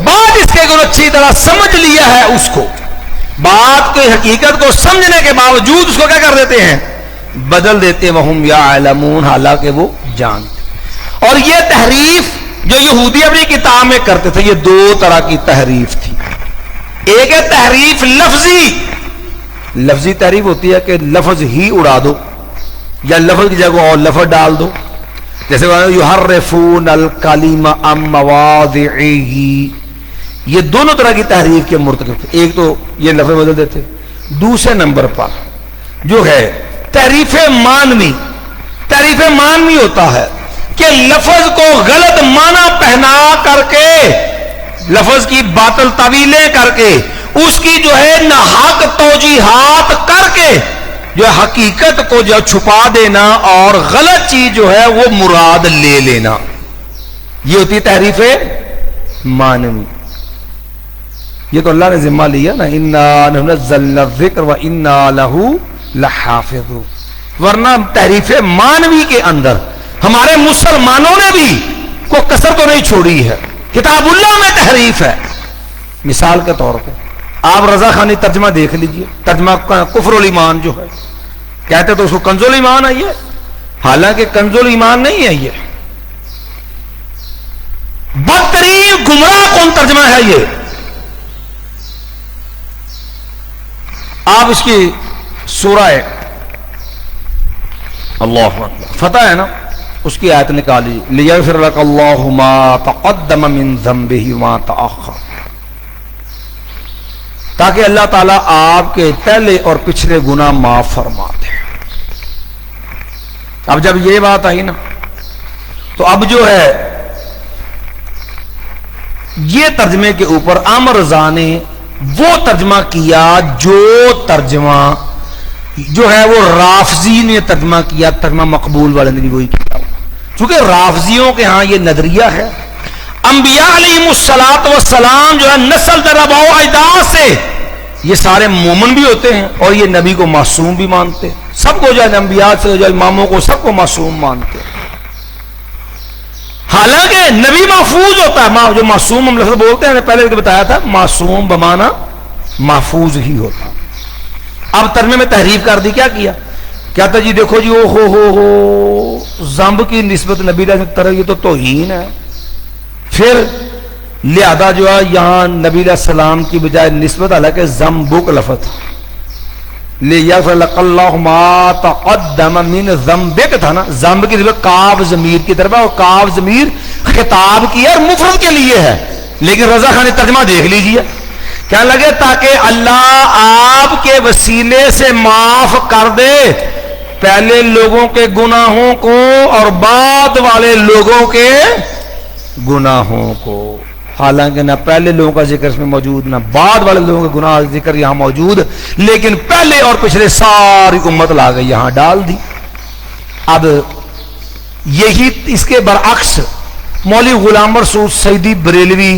بعد اس کے انہوں نے اچھی طرح سمجھ لیا ہے اس کو، بات کو حقیقت کو سمجھنے کے باوجود اس کو کیا کر دیتے ہیں، بدل دیتے ہیں. وہم یعلمون، حالانکہ وہ جانتے. اور یہ تحریف جو یہودی اپنی کتاب میں کرتے تھے، یہ دو طرح کی تحریف تھی. ایک ہے تحریف لفظی، لفظی تحریف ہوتی ہے کہ لفظ ہی اڑا دو یا لفظ کی جگہ اور لفظ ڈال دو، جیسے یحرفون الکلم عن مواضعہ، یہ دونوں طرح کی تحریف کے مرتکب تھے. ایک تو یہ لفظ بدل دیتے، دوسرے نمبر پر جو ہے تحریف مانوی. تحریف مانوی ہوتا ہے کہ لفظ کو غلط معنی پہنا کر کے، لفظ کی باطل تعویلیں کر کے، اس کی جو ہے ناحق توجیحات کر کے جو حقیقت کو جو چھپا دینا اور غلط چیز جو ہے وہ مراد لے لینا، یہ ہوتی ہے تحریف مانوی. یہ تو اللہ نے ذمہ لیا نا، انا نزلنا الذکر وانا لہ لحافظون. ورنہ تحریف مانوی کے اندر ہمارے مسلمانوں نے بھی کوئی کسر تو نہیں چھوڑی ہے. کتاب اللہ میں تحریف ہے. مثال کے طور پہ آپ رضا خانی ترجمہ دیکھ لیجئے، ترجمہ کفر الایمان جو ہے، کہتے تو اس کو کنز الایمان ہے یہ، حالانکہ کنز الایمان نہیں ہے، یہ بدترین گمراہ کون ترجمہ ہے. یہ آپ اس کی سورہ اللہ فتح ہے نا، اس کی آیت نکالی، لیغفر لک اللہ ما تقدم من ذنبہ وما تأخر، تاکہ اللہ تعالیٰ آپ کے پہلے اور پچھلے گناہ معاف فرما دے. اب جب یہ بات آئی نا، تو اب جو ہے یہ ترجمے کے اوپر عامر رضا نے وہ ترجمہ کیا جو ترجمہ جو ہے وہ رافضی نے ترجمہ کیا، ترجمہ مقبول والے نے بھی وہی کیا. چونکہ رافضیوں کے ہاں یہ نظریہ ہے انبیاء علیہم الصلوۃ والسلام جو ہے نسل در آباء و اجداد سے یہ سارے مومن بھی ہوتے ہیں اور یہ نبی کو معصوم بھی مانتے ہیں، سب کو جو ہے انبیاء سے جو اماموں کو سب کو معصوم مانتے ہیں. حالانکہ نبی محفوظ ہوتا ہے، جو معصوم ہم لفظ بولتے ہیں پہلے بتایا تھا، معصوم بمانا محفوظ ہی ہوتا. اب ترجمے میں تحریف کر دی، کیا کیا، کہتا جی دیکھو جی او ہو زمب کی نسبت نبی علیہ السلام، یہ تو توہین ہے. پھر لہذا جو ہے یہاں نبی علیہ السلام کی بجائے نسبت، حالانکہ زمبک لفظ لیغفر لک اللہ ما تقدم من ذنبک تھا نا، ذنب کی نسبت کاف ضمیر کی طرف ہے، اور کاف ضمیر خطاب کی ہے اور مفرد کے لیے ہے. لیکن رضا خان ترجمہ دیکھ لیجئے، کیا لگے تاکہ اللہ آپ کے وسیلے سے معاف کر دے پہلے لوگوں کے گناہوں کو اور بعد والے لوگوں کے گناہوں کو. حالانکہ نہ پہلے لوگوں کا ذکر اس میں موجود، نہ بعد والے لوگوں کے گناہ کا ذکر یہاں موجود، لیکن پہلے اور پچھلے ساری امت لا گئی یہاں ڈال دی. اب یہی اس کے برعکس مولوی غلام رسول سیدی بریلوی،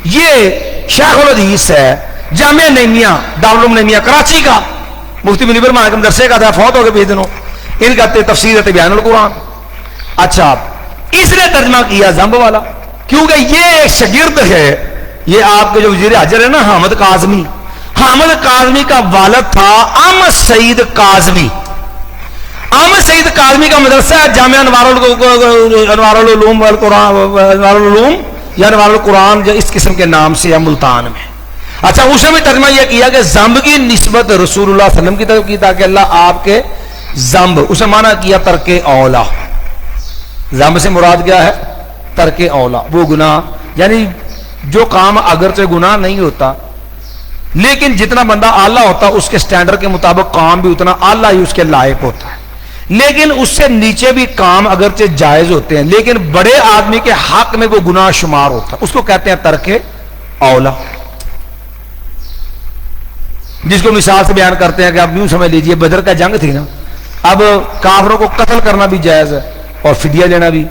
یہ شیخ الحدیث ہے، جامعہ نعیمیہ دارالعلوم نعیمیہ کراچی کا، مفتی منیبر ماں کے مدرسے کا تھا، فوت ہو گئے پچھلے دنوں. ان کا تفسیر بیان القرآن. اچھا اس نے ترجمہ کیا زمب والا، کیونکہ یہ ایک شاگرد ہے، یہ آپ کے جو وزیر حج ہے نا حامد کاظمی، حامد کاظمی کا والد تھا احمد سعید کاظمی. احمد سعید کاظمی کا مدرسہ ہے جامعہ انوار العلوم یا انوار القرآن یا اس قسم کے نام سے ہے ملتان میں. اچھا اس نے بھی ترجمہ یہ کیا کہ ذنب کی نسبت رسول اللہ صلی اللہ علیہ وسلم کی طرف کی تاکہ اللہ آپ کے ذنب، اسے معنی کیا ترک اولا. ذنب سے مراد کیا ہے؟ ترک اولا، وہ گناہ یعنی جو کام اگرچہ گناہ نہیں ہوتا لیکن جتنا بندہ اعلیٰ ہوتا اس کے سٹینڈرڈ کے مطابق کام بھی اتنا اعلیٰ ہی اس کے لائق ہوتا ہے. لیکن اس سے نیچے بھی کام اگرچہ جائز ہوتے ہیں لیکن بڑے آدمی کے حق میں وہ گناہ شمار ہوتا ہے، اس کو کہتے ہیں ترک اولا. جس کو مثال سے بیان کرتے ہیں کہ آپ یوں سمجھ لیجئے بدر کا جنگ تھی نا، اب کافروں کو قتل کرنا بھی جائز ہے اور فدیہ لینا بھی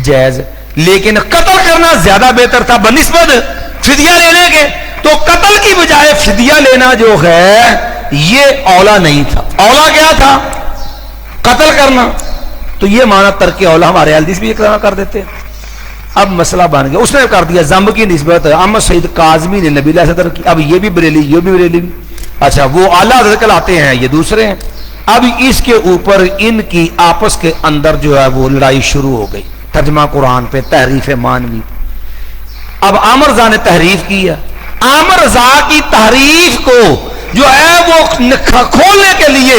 جائز ہے، لیکن قتل کرنا زیادہ بہتر تھا بنسبت فدیہ لینے کے. تو قتل کی بجائے فدیہ لینا جو ہے یہ اولا نہیں تھا. اولا کیا تھا؟ قتل کرنا. تو یہ معنی ترک اولا ہمارے حدیث بھی اقرار کر دیتے ہیں. اب مسئلہ بن گیا، اس نے کر دیا ذنب کی نسبت احمد سعید کاظمی نے نبی علیہ السلام کی. اب یہ بھی بریلی یہ بھی بریلی بھی. اچھا وہ اعلیٰ حضرت کہلاتے ہیں، یہ دوسرے ہیں. اب اس کے اوپر ان کی آپس کے اندر جو ہے وہ لڑائی شروع ہو گئی ترجمہ قرآن پہ، تحریف مانوی. اب عامر رضا نے تحریف کی ہے. عامر رضا کی تحریف کو جو ہے وہ کھولنے کے لیے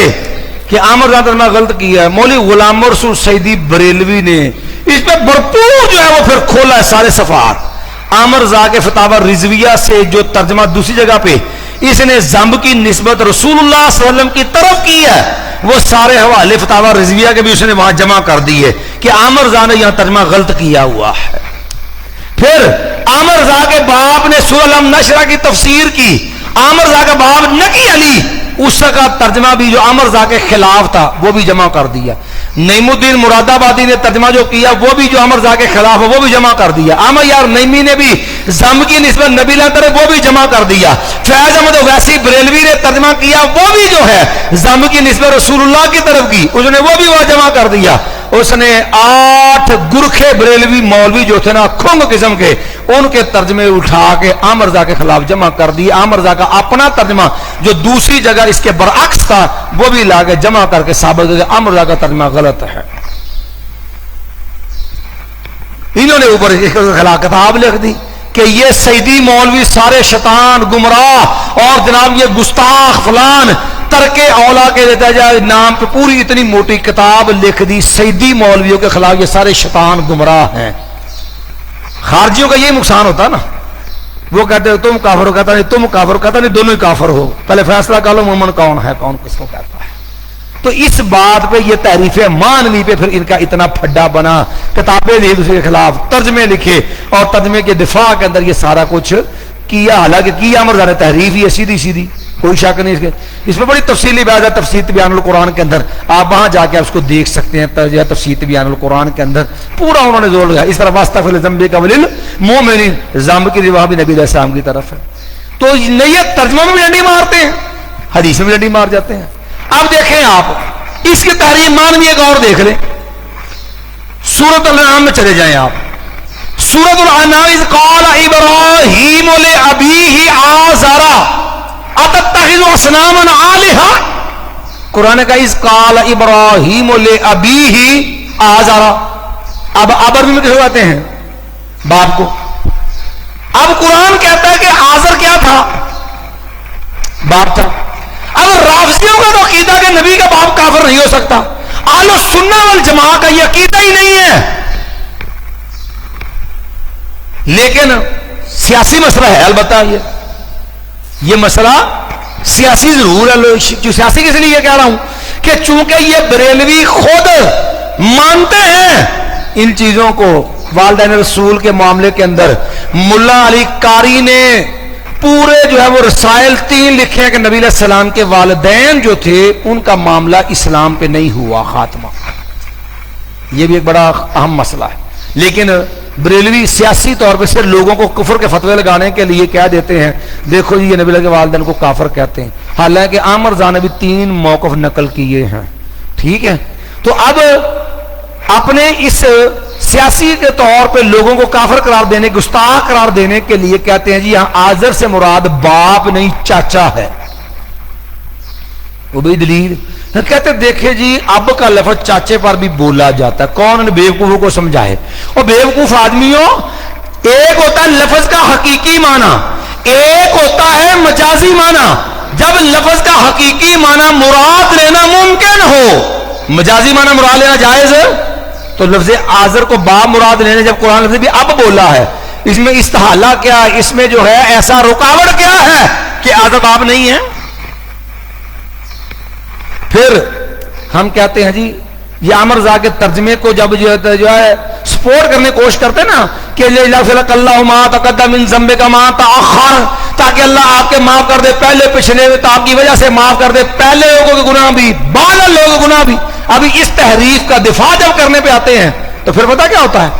کہ عامر رضا نے غلط کیا ہے، مولوی غلام رسول سیدی بریلوی نے اس پہ بھرپور جو ہے وہ پھر کھولا ہے سارے صفحات. عامر رضا کے فتاوی رضویہ سے جو ترجمہ دوسری جگہ پہ اس نے ذنب کی نسبت رسول اللہ صلی اللہ علیہ وسلم کی طرف کی ہے، وہ سارے حوالے فتاوی رضویہ کے بھی اس نے وہاں جمع کر دیے کہ عامر رضا نے یہاں ترجمہ غلط کیا ہوا ہے. پھر عامر رضا کے باپ نے سورہ الم نشرہ کی تفسیر کی. عامر رضا کا باپ نقی علی اس کا ترجمہ بھی جو عامر رضا کے خلاف تھا وہ بھی جمع کر دیا. نعیم الدین مراد آبادی نے ترجمہ جو کیا وہ بھی جو عامر رضا کے خلاف ہے وہ بھی جمع کر دیا. عامر یار نعیمی نے بھی ذنب کی نسبت نبی اللہ طرف وہ بھی جمع کر دیا. فیض احمد اویسی بریلوی نے ترجمہ کیا وہ بھی جو ہے ذنب کی نسبت رسول اللہ کی طرف کی، اس نے وہ بھی وہ جمع کر دیا. اس نے 8 گرکھے بریلوی مولوی جو تھے نا کھنگ قسم کے، ان کے ترجمے اٹھا کے عامر رضا کے خلاف جمع کر دی. عامر رضا کا اپنا ترجمہ جو دوسری جگہ اس کے برعکس تھا وہ بھی لا کے جمع کر کے ثابت کر کے عامر رضا کا ترجمہ غلط ہے. انہوں نے اوپر اس کے خلاف کتاب لکھ دی کہ یہ سیدی مولوی سارے شیطان گمراہ اور جناب یہ گستاخ فلان ترک اولا کے دیتا جائے نام پہ پوری اتنی موٹی کتاب لکھ دی سیدی مولویوں کے خلاف، یہ سارے شیطان گمراہ ہیں. خارجیوں کا یہ نقصان ہوتا نا، وہ کہتے ہو تم کافر ہو، کہتا نہیں تم کافر ہو، کہتا نہیں دونوں ہی کافر ہو. پہلے فیصلہ کر لو مومن کون ہے کون کس کو کہتا ہے. تو اس بات پہ یہ تحریف مانوی پہ پھر ان کا اتنا پھڈا بنا، کتابیں دی دوسرے کے خلاف، ترجمے لکھے اور ترجمے کے دفاع کے اندر یہ سارا کچھ کیا. حالانکہ کیا عامر رضا نے تحریف ہی ہے سیدھی سیدھی، کوئی شک نہیں. اس میں بڑی تفصیلی بیان ہے تفسیر بیان القرآن کے اندر، آپ وہاں جا کے اس کو دیکھ سکتے ہیں. تفسیر بیان القرآن کے اندر پورا انہوں نے زور لگایا. اس طرح واستغفر ذنبک وللمؤمنین، ذنب کی روا بھی نبی علیہ السلام کی طرف ہے. تو یہ ترجمہ میں بھی ڈنڈی مارتے ہیں، حدیث میں بھی ڈنڈی مار جاتے ہیں. اب دیکھیں آپ اس کی تحریم مانوی ایک اور دیکھ لیں. سورۃ الانعام میں چلے جائیں آپ. سورۃ الانعام اذ قال ابراہیم لابیہ آزر اتتخذ اصناما آلہہ، قرآن کا اذ قال ابراہیم لابیہ آزر. اب ابر میں کیسے آتے ہیں باپ کو. اب قرآن کہتا ہے کہ آزر کیا تھا؟ باپ تھا. اب رافضیوں کا تو عقیدہ کہ نبی کا باپ کافر نہیں ہو سکتا، اہل السنہ والجماعہ کا یہ عقیدہ ہی نہیں ہے. لیکن سیاسی مسئلہ ہے البتہ، یہ مسئلہ سیاسی ضرور ہے. سیاسی کس لیے یہ کہہ رہا ہوں کہ چونکہ یہ بریلوی خود مانتے ہیں ان چیزوں کو. والدین رسول کے معاملے کے اندر ملا علی قاری نے پورے جو ہے وہ رسائل 3 لکھے ہیں کہ نبی علیہ السلام کے والدین جو تھے ان کا معاملہ اسلام پہ نہیں ہوا خاتمہ. یہ بھی ایک بڑا اہم مسئلہ ہے. لیکن بریلوی سیاسی طور پہ صرف لوگوں کو کفر کے فتوے لگانے کے لیے کہہ دیتے ہیں دیکھو جی یہ نبی کے والدین کو کافر کہتے ہیں. حالانکہ عامر رضا نے بھی 3 موقف نقل کیے ہیں. ٹھیک ہے. تو اب اپنے اس سیاسی کے طور پہ لوگوں کو کافر قرار دینے، گستاخ قرار دینے کے لیے کہتے ہیں جی یہاں آذر سے مراد باپ نہیں چاچا ہے. وہ بھی دلیل کہتے دیکھیں جی اب کا لفظ چاچے پر بھی بولا جاتا ہے. کون ان بیوقوفوں کو سمجھائے؟ اور بیوقوف آدمیوں، ایک ہوتا ہے لفظ کا حقیقی معنی، ایک ہوتا ہے مجازی معنی. جب لفظ کا حقیقی معنی مراد لینا ممکن ہو، مجازی معنی مراد لینا جائز ہے، تو لفظ آذر کو باپ مراد لینے جب قرآن لفظ بھی اب بولا ہے، اس میں استحالہ کیا، اس میں جو ہے ایسا رکاوٹ کیا ہے کہ آذر باپ نہیں ہے؟ پھر ہم کہتے ہیں جی یہ عامر ذا کے ترجمے کو جب جو ہے سپورٹ کرنے کی کوشش کرتے ہیں نا کہ اللہ ما تقدم من ذنبک ما تاخر، تاکہ اللہ آپ کے معاف کر دے پہلے پچھلے، تو آپ کی وجہ سے معاف کر دے پہلے لوگوں کے گناہ بھی بعد لوگوں کے گناہ بھی. ابھی اس تحریف کا دفاع جب کرنے پہ آتے ہیں تو پھر پتہ کیا ہوتا ہے؟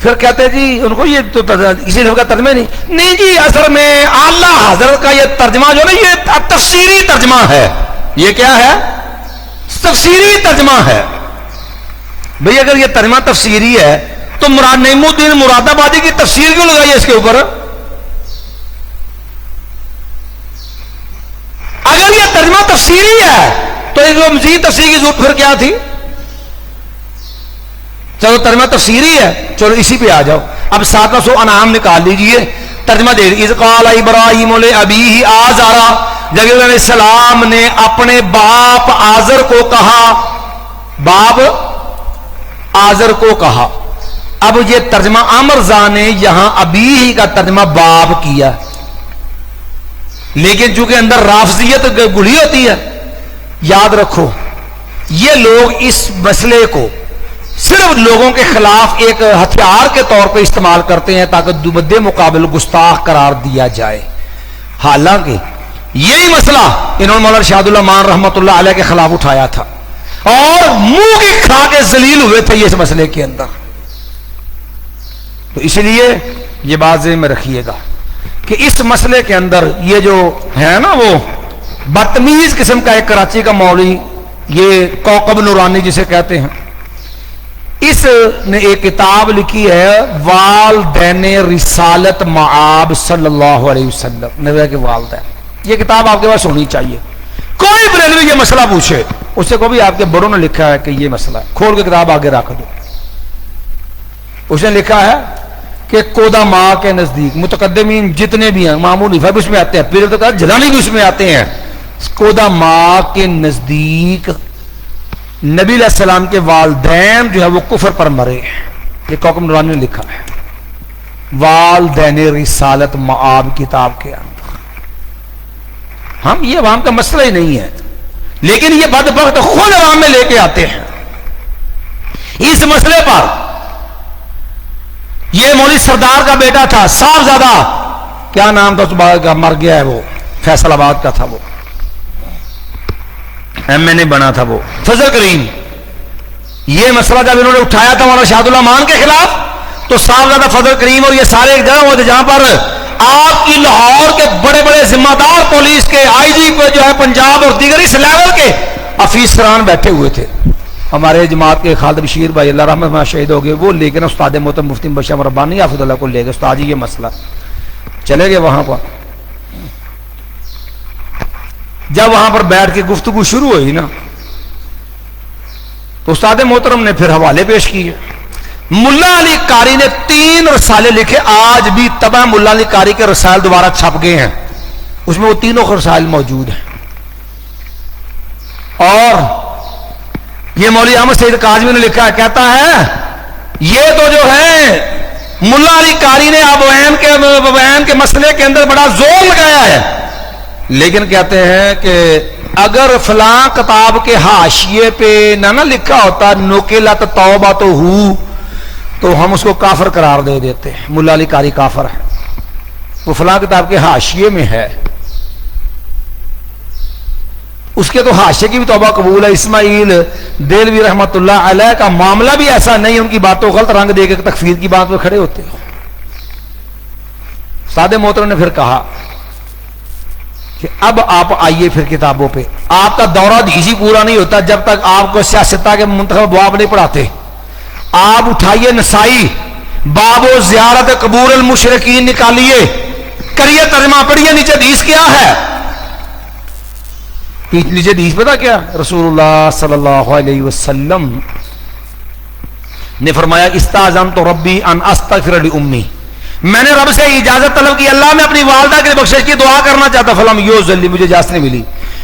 پھر کہتے ہیں جی ان کو یہ تو اسی لفظ کا ترجمہ نہیں جی، اصل میں اعلیٰ حضرت کا یہ ترجمہ جو ہے نا یہ تفسیری ترجمہ ہے. یہ کیا ہے؟ تفسیری ترجمہ ہے. بھئی اگر یہ ترجمہ تفسیری ہے تو نعیم الدین مراد آبادی کی تفسیر کیوں لگائی ہے اس کے اوپر؟ اگر یہ ترجمہ تفسیری ہے تو اس کو مزید تفسیر کی ضرورت پھر کیا تھی؟ چلو ترجمہ تفسیری ہے، چلو اسی پہ آ جاؤ. اب 700 انعام نکال لیجئے، ترجمہ دے اذ قال ابراہیم لابیہ آزر، جب علیہ السلام نے اپنے باپ آزر کو کہا، باپ آزر کو کہا. اب یہ ترجمہ عامر ذا نے یہاں ابی کا ترجمہ باپ کیا، لیکن چونکہ اندر رافضیت گڑھی ہوتی ہے. یاد رکھو یہ لوگ اس مسئلے کو صرف لوگوں کے خلاف ایک ہتھیار کے طور پہ استعمال کرتے ہیں تاکہ مد مقابل گستاخ قرار دیا جائے. حالانکہ یہی مسئلہ انہوں نے مولانا شہاد اللہ مان رحمۃ اللہ علیہ کے خلاف اٹھایا تھا اور منہ کی کھا کے ذلیل ہوئے تھے یہ اس مسئلے کے اندر. تو اس لیے یہ بات ذہن میں رکھیے گا کہ اس مسئلے کے اندر یہ جو ہے نا وہ بدتمیز قسم کا ایک کراچی کا مولوی، یہ کوکب نورانی جسے کہتے ہیں، اس نے ایک کتاب لکھی ہے والدین رسالت معاب صلی اللہ علیہ وسلم، نبی کے والدین. یہ کتاب آپ کے پاس ہونی چاہیے. کوئی بریلوی یہ مسئلہ پوچھے اس سے کو بھی آپ کے بڑوں نے لکھا ہے کہ یہ مسئلہ ہے، کھول کے کتاب آگے رکھ دو. اس نے لکھا ہے کہ کودا ماں کے نزدیک متقدمین جتنے بھی ہیں، معمولی بھی اس میں آتے ہیں، پھر تو جلانی بھی اس میں آتے ہیں، کودا ماں کے نزدیک نبی علیہ السلام کے والدین جو ہے وہ کفر پر مرے. یہ کوکب نورانی نے لکھا ہے والدین رسالت معاب کتاب کے اندر. ہم یہ عوام کا مسئلہ ہی نہیں ہے، لیکن یہ بدبخت خود عوام میں لے کے آتے ہیں اس مسئلے پر. یہ مولوی سردار کا بیٹا تھا، صاحبزادہ کیا نام تھا اس بات کا، مر گیا ہے وہ، فیصل آباد کا تھا، وہ ایم این اے بنا تھا، وہ فضل کریم. یہ مسئلہ جب انہوں نے اٹھایا تھا مولانا شہاد اللہ مان کے خلاف تو صاحبزادہ فضل کریم اور یہ سارے ایک جگہ ہوئے تھے جہاں پر آپ کی لاہور کے بڑے بڑے ذمہ دار پولیس کے آئی جی پہ جو ہے پنجاب اور دیگر اس لیول کے افیسران بیٹھے ہوئے تھے. ہمارے جماعت کے خالد بشیر بھائی اللہ رحمت میں شہید ہو گئے، وہ لے کے نا استاد محترم مفتی بشیر ربانی حافظ اللہ کو لے گئے، استاد جی یہ مسئلہ چلے گئے وہاں پر. جب وہاں پر بیٹھ کے گفتگو شروع ہوئی نا تو استاد محترم نے پھر حوالے پیش کیے. ملا علی قاری نے 3 رسالے لکھے، آج بھی طبع ملا علی قاری کے رسائل دوبارہ چھپ گئے ہیں، اس میں وہ تینوں رسائل موجود ہیں. اور یہ مولوی احمد سعید کاظمی نے لکھا ہے، کہتا ہے یہ تو جو ہے ملا علی قاری نے ابوین کے مسئلے کے اندر بڑا زور لگایا ہے، لیکن کہتے ہیں کہ اگر فلاں کتاب کے حاشیے پہ نہ لکھا ہوتا نقلت توبہ تو ہم اس کو کافر قرار دے دیتے ہیں. ملا علی قاری کافر ہے، وہ فلاں کتاب کے حاشیے میں ہے، اس کے تو حاشیے کی بھی توبہ قبول ہے. اسماعیل دہلوی رحمت اللہ علیہ کا معاملہ بھی ایسا نہیں، ان کی باتوں غلط رنگ دے کے تکفیر کی بات پہ کھڑے ہوتے ہو. سادہ محترم نے پھر کہا کہ اب آپ آئیے پھر کتابوں پہ. آپ کا دورہ حدیث ہی پورا نہیں ہوتا جب تک آپ کو سیاستہ کے منتخب بواب نہیں پڑھاتے. آپ اٹھائیے نسائی باب و زیارت قبور المشرکین نکالیے, کریے ترجمہ, پڑھیے نیچے حدیث کیا ہے. نیچے حدیث پتا کیا, رسول اللہ صلی اللہ علیہ وسلم نے فرمایا استاذنت ربی ان استغفر لامی, میں نے رب سے اجازت طلب کی, اللہ میں اپنی والدہ کے بخشش کی دعا کرنا چاہتا, فلم یوزل لی, مجھے اجازت نہیں ملی.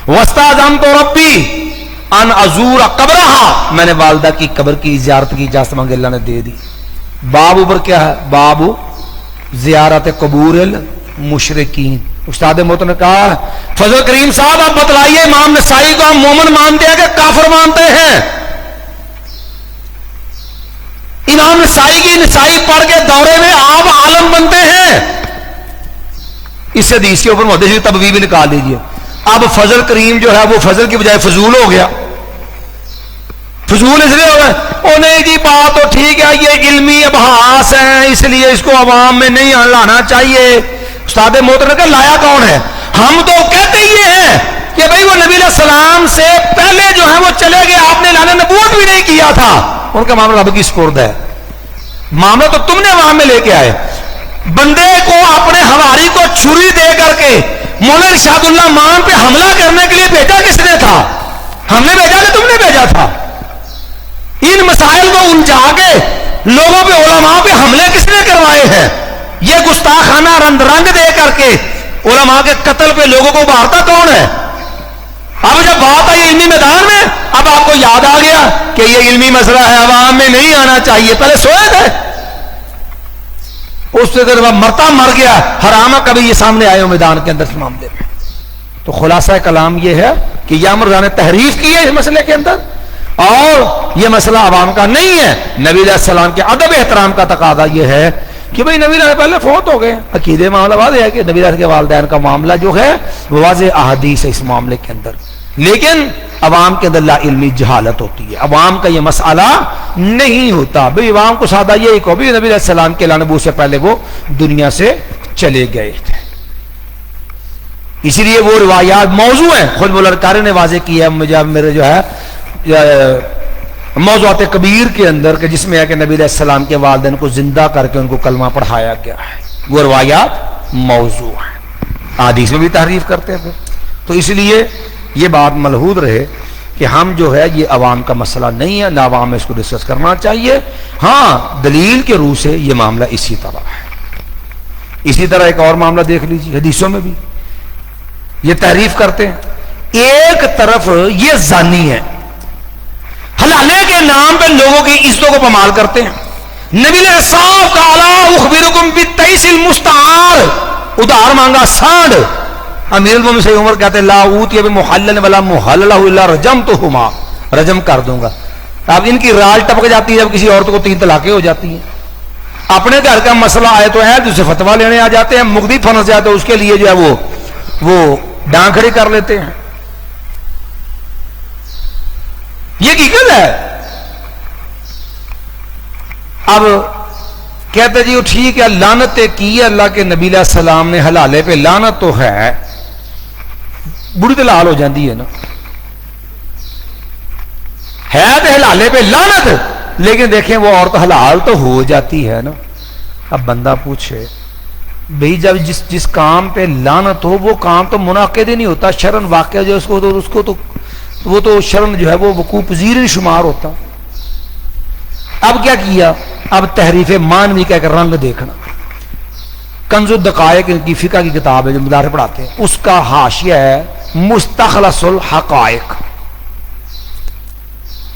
واستاذنت ربی ان ازور قبرہا, میں نے والدہ کی قبر کی زیارت کی اجازت مانگی, اللہ نے دے دی. باب اوپر کیا ہے, باب زیارت قبور المشرکین. استاد محترم نے کہا فضل کریم صاحب آپ بتلائیے امام نسائی کو ہم مومن مانتے ہیں کہ کافر مانتے ہیں؟ امام نسائی کی نسائی پڑھ کے دورے میں آپ عالم بنتے ہیں. اس حدیث کے اوپر محدث تبویب بھی نکال دیجیے. اب فضل کریم جو ہے وہ فضل کی بجائے فضول ہو گیا. فضول اس لیے ہو گیا, او نہیں جی بات تو ٹھیک ہے, یہ علمی ابحاث ہیں اس لیے اس کو عوام میں نہیں لانا چاہیے. استاد محترم کا لایا کون ہے؟ ہم تو کہتے یہ ہیں کہ بھئی وہ نبی علیہ السلام سے پہلے جو ہے وہ چلے گئے, آپ نے اعلان نبوت بھی نہیں کیا تھا, ان کا معاملہ رب کی سپرد ہے. معاملہ تو تم نے وہاں میں لے کے آئے. بندے کو اپنے ہواری کو چھری دے کر کے مولا ارشاد اللہ مان پہ حملہ کرنے کے لیے بھیجا کس نے تھا؟ ہم نے بھیجا کہ تم نے بھیجا تھا؟ ان مسائل کو الجھا کے لوگوں پہ علماء پہ حملے کس نے کروائے ہیں؟ یہ گستاخانہ رنگ دے کر کے علماء کے قتل پہ لوگوں کو ابھارتا کون ہے؟ اب جب بات آئی علمی میدان میں, اب آپ کو یاد آ گیا کہ یہ علمی مسئلہ ہے, عوام میں نہیں آنا چاہیے. پہلے سوئے تھے, اس سے مرتا مر گیا, حرام کبھی یہ سامنے آئے ہو میدان کے اندر اس معاملے میں. تو خلاصہ کلام یہ ہے کہ یہ مرزا نے تحریف کی ہے اس مسئلے کے اندر, اور یہ مسئلہ عوام کا نہیں ہے. نبی علیہ السلام کے ادب احترام کا تقاضا یہ ہے کہ بھئی نبی علیہ پہلے فوت ہو گئے. عقیدے معاملہ واضح ہے کہ نبی علیہ کے والدین کا معاملہ جو ہے واضح احادیث ہے اس معاملے کے اندر, لیکن عوام کے اندر لا علمی جہالت ہوتی ہے. عوام کا یہ مسئلہ نہیں ہوتا. بھئی عوام کو سادہ یہی کو بھی نبی علیہ السلام کے نبوت سے پہلے وہ دنیا سے چلے گئے تھے. اسی لیے وہ روایات موضوع ہیں, خود مولرکاری نے واضح کیا ہے مجھے میرے جو ہے موضوعات کبیر کے اندر, کہ جس میں ہے کہ نبی علیہ السلام کے والدین کو زندہ کر کے ان کو کلمہ پڑھایا گیا ہے. وہ روایات موضوع ہیں, حدیث میں بھی تحریف کرتے ہیں. تو اس لیے یہ بات ملحوظ رہے کہ ہم جو ہے یہ عوام کا مسئلہ نہیں ہے, نہ عوام میں اس کو ڈسکس کرنا چاہیے. ہاں دلیل کے روح سے یہ معاملہ اسی طرح ہے. اسی طرح ایک اور معاملہ دیکھ لیجیے, حدیثوں میں بھی یہ تحریف کرتے ہیں. ایک طرف یہ زانی ہے, حلالے کے نام پہ لوگوں کی عزتوں کو پامال کرتے ہیں. نبی نے صاف کہا الا اخبرکم بالتیس المستعار, ادھار مانگا سانڈ. امیر المومنین صحیح عمر کہتے ہیں لا اوتی بمحلل ولا محلل الا رجمتہما, رجم کر دوں گا. اب ان کی رال ٹپک جاتی ہے جب کسی عورت کو 3 طلاقیں ہو جاتی ہیں. اپنے گھر کا مسئلہ آئے تو ہے جسے فتویٰ لینے آ جاتے ہیں, مقدی پھنس جاتے ہیں, اس کے لیے جو ہے وہ ڈانگ کھڑی کر لیتے ہیں. یہ حقیقت ہے. اب کہتے جی ٹھیک ہے لعنت کی ہے اللہ کے نبی علیہ السلام نے, حلالے پہ لعنت تو ہے, بڑی تو لال ہو جاتی ہے نا, ہے تو حلالے پہ لعنت, لیکن دیکھیں وہ عورت حلال تو ہو جاتی ہے نا. اب بندہ پوچھے بھئی جب جس کام پہ لعنت ہو وہ کام تو منعقد ہی نہیں ہوتا, شرن واقعہ جو اس کو تو وہ تو شرن جو ہے وہ وقوع پذیر نہیں شمار ہوتا. اب کیا کیا, اب تحریف مانوی کا ایک رنگ دیکھنا. کنز الدقائق کی فقہ کی کتاب ہے جو مدارس پڑھاتے ہیں, اس کا حاشیہ ہے مستخلص الحقائق,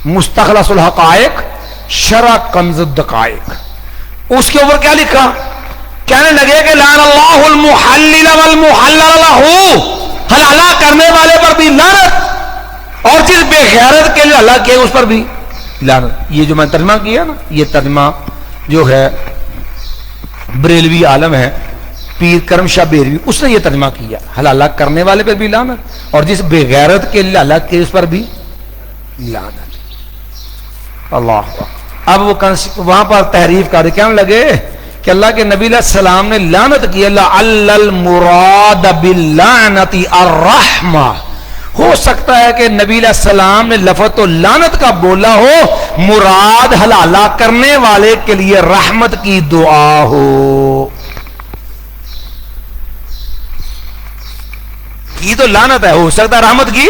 مستخلص الحقائق شرح کنز الدقائق. اس کے اوپر کیا لکھا, کہنے لگے کہ لعن اللہ المحلل والمحلل لہ, حلالہ کرنے والے پر بھی لعنت, اور جس بے غیرت کے لیے اللہ کیا اس پر بھی لعنت. یہ جو میں ترجمہ کیا نا, یہ ترجمہ جو ہے بریلوی عالم ہے پیر کرم شاہ بریلوی, اس نے یہ ترجمہ کیا, حلالہ کرنے والے پر بھی لعنت اور جس بے غیرت کے لیے اللہ کے اس پر بھی لعنت. اللہ. اب وہ وہاں پر تحریف کر کہنے لگے کہ اللہ کے نبی علیہ السلام نے لعنت کی, اللہ المراد باللعنت الرحمہ, ہو سکتا ہے کہ نبی علیہ السلام نے لفظ تو لعنت کا بولا ہو، مراد حلالہ کرنے والے کے لیے رحمت کی دعا ہو. کی تو لعنت ہے، ہو سکتا ہے رحمت کی.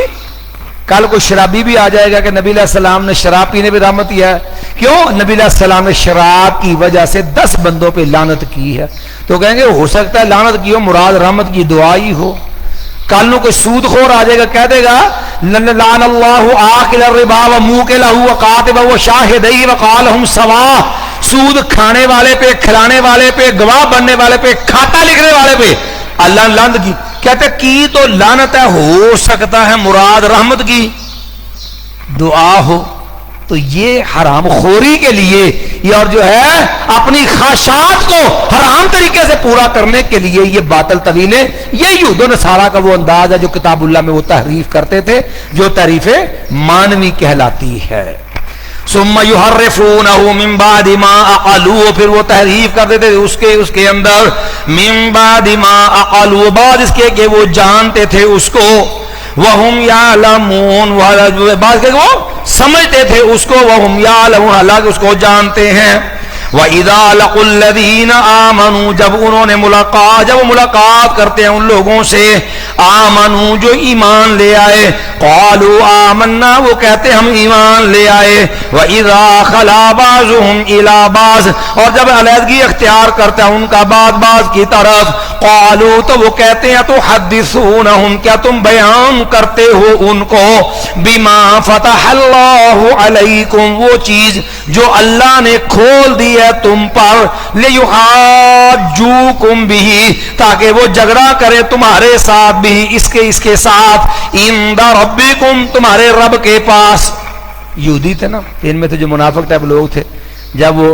کل کوئی شرابی بھی آ جائے گا کہ نبی علیہ السلام نے شراب پینے پہ رحمت کیا ہے. کیوں؟ نبی علیہ السلام نے شراب کی وجہ سے 10 بندوں پہ لعنت کی ہے. تو کہیں گے ہو سکتا ہے لعنت کی ہو، مراد رحمت کی دعا ہی ہو. کل نو کوئی سود خور آ جائے گا، کہہ دے گا لعن اللہ آکل الربا وموکلہ وقاتبہ وشاہدیہ وقالہم سواء. سود کھانے والے پہ، کھلانے والے پہ، گواہ بننے والے پہ، کھاتا لکھنے والے پہ اللہ نے لعنت کی. کہتے کی تو لعنت ہے، ہو سکتا ہے مراد رحمت کی دعا ہو. تو یہ حرام خوری کے لیے یہ، اور جو ہے اپنی خواہشات کو حرام طریقے سے پورا کرنے کے لیے یہ باطل طویلیں، یہ یہود و نصارہ کا وہ انداز ہے جو کتاب اللہ میں وہ تحریف کرتے تھے، جو تحریف مانوی کہلاتی ہے. ثم یحرفونہ من بعد ما عقلوہ، پھر وہ تحریف کرتے تھے اس کے اندر من بعد ما عقلوہ، بعد اس کے کہ وہ جانتے تھے اس کو، وہم یعلمون، بعد کہ وہ سمجھتے تھے اس کو، وہم یعلمون، حالانکہ اس کو جانتے ہیں. وَإِذَا لَقُوا الَّذِينَ آمَنُوا، جب انہوں نے ملاقات کرتے ہیں ان لوگوں سے، آمنوا جو ایمان لے آئے، قالوا آمنا وہ کہتے ہم ایمان لے آئے. وَإِذَا خَلَا بَعْضُهُمْ إِلَى بَعْضٍ، اور جب علیحدگی اختیار کرتا ہے ان کا بعض کی طرف، قالوا تو وہ کہتے ہیں تحدثونہم، کیا تم بیان کرتے ہو ان کو، بما فتح اللہ علیکم، وہ چیز جو اللہ نے کھول دی ہے تم پر، لیحاجوکم بہ، تاکہ وہ جھگڑا کرے تمہارے ساتھ، بھی اس کے ساتھ، عند ربکم، تمہارے رب کے پاس. یہودی تھے نا، ان میں تو جو منافق ٹائپ لوگ تھے، جب وہ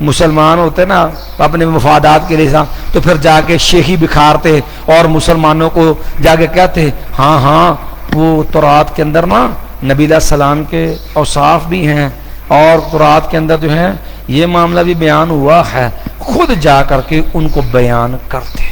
مسلمان ہوتے نا اپنے مفادات کے لیے تو پھر جا کے شیخی بکھارتے اور مسلمانوں کو جا کے کہتے ہاں وہ تورات کے اندر نا نبی علیہ السلام کے اوصاف بھی ہیں، اور تورات کے اندر جو ہے یہ معاملہ بھی بیان ہوا ہے. خود جا کر کے ان کو بیان کرتے،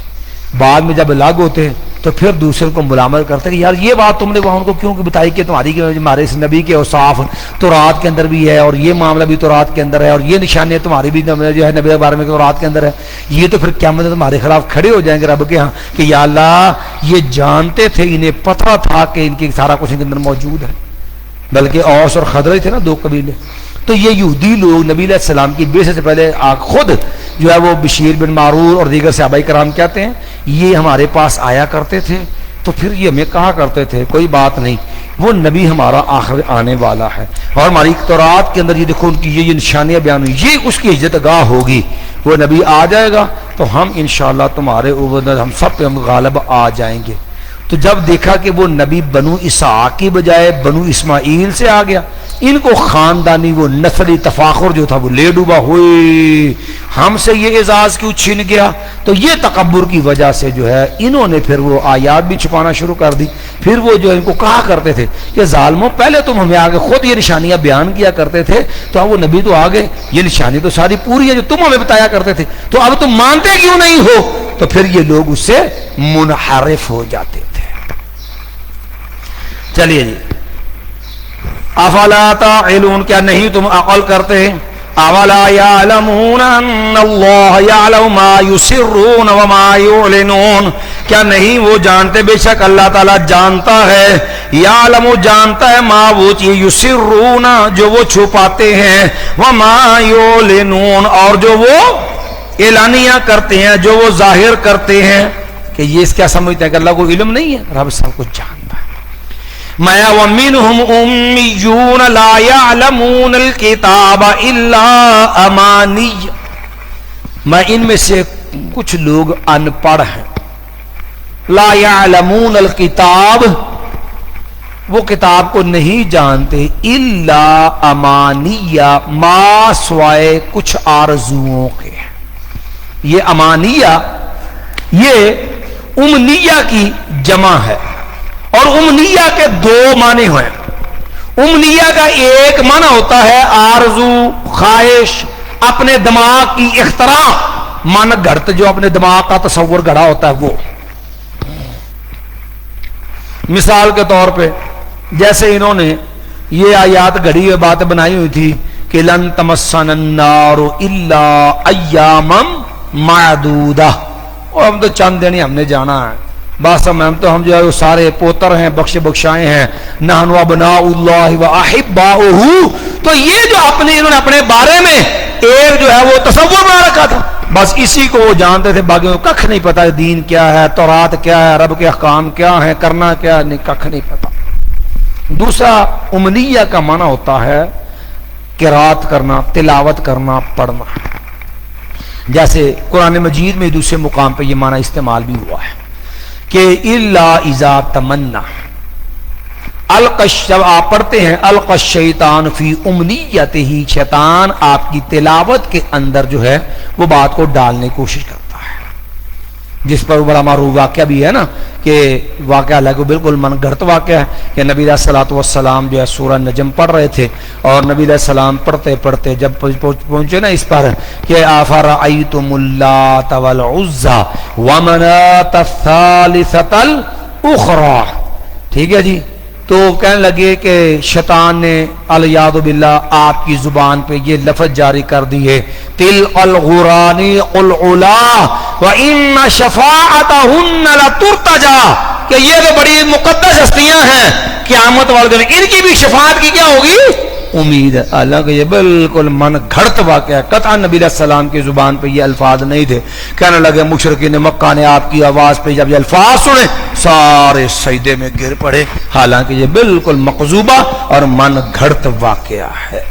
بعد میں جب لاگو ہوتے تو پھر دوسرے کو ملامت کرتے کہ یار یہ بات تم نے وہاں ان کو کیوں بتائی کہ تمہاری ہمارے اس نبی کے اوصاف تورات کے اندر بھی ہے، اور یہ معاملہ بھی تورات کے اندر ہے، اور یہ نشانیاں تمہاری بھی جو ہے نبی کے بارے میں تورات کے اندر ہے. یہ تو پھر قیامت میں تمہارے خلاف کھڑے ہو جائیں گے رب کے ہاں کہ یا اللہ یہ جانتے تھے، انہیں پتہ تھا کہ ان کی سارا کچھ ان کے اندر موجود ہے. بلکہ اوس اور خضرج تھے نا 2 قبیلے. تو یہ یہودی لوگ نبی علیہ السلام کی بعثت سے پہلے خود جو ہے وہ بشیر بن معرور اور دیگر صحابہ کرام کہتے ہیں یہ ہمارے پاس آیا کرتے تھے، تو پھر یہ ہمیں کہا کرتے تھے کوئی بات نہیں، وہ نبی ہمارا آخر آنے والا ہے، اور ہماری تورات کے اندر یہ دیکھو ان کی یہ نشانیاں بیان ہوئی، یہ اس کی عزت گاہ ہوگی، وہ نبی آ جائے گا تو ہم انشاءاللہ تمہارے اوپر ہم سب پہ ہم غالب آ جائیں گے. تو جب دیکھا کہ وہ نبی بنو اسحاق کی بجائے بنو اسماعیل سے آ گیا، ان کو خاندانی وہ نسلی تفاخر جو تھا وہ لے ڈوبا، ہوئے ہم سے یہ اعزاز کیوں چھن گیا. تو یہ تکبر کی وجہ سے جو ہے انہوں نے پھر وہ آیات بھی چھپانا شروع کر دی. پھر وہ جو ان کو کہا کرتے تھے کہ ظالموں پہلے تم ہمیں آگے خود یہ نشانیاں بیان کیا کرتے تھے، تو اب وہ نبی تو آگے یہ نشانی تو ساری پوری ہے جو تم ہمیں بتایا کرتے تھے، تو اب تم مانتے کیوں نہیں ہو. تو پھر یہ لوگ اس سے منحرف ہو جاتے تھے. چلیے جی، افلا تعقلون، کیا نہیں تم عقل کرتے ہیں. اولا یعلمون ان اللہ یعلم ما یسرون وما یعلنون، کیا نہیں وہ جانتے بے شک اللہ تعالیٰ جانتا ہے، یعلم جانتا ہے، ما وہ چیز یسرون جو وہ چھپاتے ہیں، وما یعلنون اور جو وہ اعلانیہ کرتے ہیں، جو وہ ظاہر کرتے ہیں. کہ یہ اس کیا سمجھتے ہیں کہ اللہ کو علم نہیں ہے؟ رب سب کچھ جانتا ہے. مَا وَمِنْهُمْ أُمِّيُّونَ لَا يَعْلَمُونَ الْكِتَابَ إِلَّا أَمَانِيَّ، میں ان میں سے کچھ لوگ ان پڑھ ہیں. لا يعلمون الکتاب، وہ کتاب کو نہیں جانتے، الا امانیہ، ما سوائے کچھ آرزوؤں کے. یہ امانیہ یہ امنیہ کی جمع ہے، اور امنیہ کے 2 معنی ہوئے. امنیہ کا ایک معنی ہوتا ہے آرزو، خواہش، اپنے دماغ کی اختراع، من گھڑت جو اپنے دماغ کا تصور گھڑا ہوتا ہے وہ. مثال کے طور پہ جیسے انہوں نے یہ آیات گھڑی ہوئی بات بنائی ہوئی تھی کہ لن تمسنا النار الا ایاما معدودہ، اور ہم تو چند دن ہی ہم نے جانا ہے بس، ہم جو ہے وہ سارے پوتر ہیں، بخش بخشائے ہیں، نحن ابناء اللہ و احباؤہ. تو یہ جو انہوں نے اپنے بارے میں ایک جو ہے وہ تصور بنا رکھا تھا، بس اسی کو وہ جانتے تھے، باقیوں کو ککھ نہیں پتا دین کیا ہے، تورات کیا ہے، رب کے احکام کیا ہیں، کرنا کیا ہے، نہیں ککھ نہیں پتا. دوسرا امنیہ کا معنی ہوتا ہے قرات کرنا، تلاوت کرنا، پڑھنا. جیسے قرآن مجید میں دوسرے مقام پہ یہ معنی استعمال بھی ہوا ہے کہ الا اذا تمنا جب آپ پڑھتے ہیں القى الشیطان فی امنیتہ، شیطان آپ کی تلاوت کے اندر جو ہے وہ بات کو ڈالنے کی کوشش کرتا ہے، جس پر بڑا معروف واقعہ بھی ہے نا کہ واقعہ لگو بالکل من گھڑت واقعہ ہے کہ نبی علیہ الصلوۃ والسلام جو ہے سورہ نجم پڑھ رہے تھے، اور نبی علیہ السلام پڑھتے پڑھتے جب پہنچے نا اس پر کہ افرأیتم اللات والعزی ومناۃ الثالثۃ الاخری، ٹھیک ہے جی. تو کہنے لگے کہ شیطان نے الیاذ باللہ آپ کی زبان پہ یہ لفظ جاری کر دیے تل الغرانی العلا وان شفاعتهن لترتجى، کہ یہ تو بڑی مقدس ہستیاں ہیں، قیامت والے دن ان کی بھی شفاعت کی کیا ہوگی امید ہے. حالانکہ یہ بالکل من گھڑت واقعہ ہے، قطعا نبی علیہ السلام کی زبان پہ یہ الفاظ نہیں تھے. کہنے لگے مشرکین مکہ نے آپ کی آواز پہ جب یہ الفاظ سنے سارے سجدے میں گر پڑے، حالانکہ یہ بالکل مقذوبہ اور من گھڑت واقعہ ہے.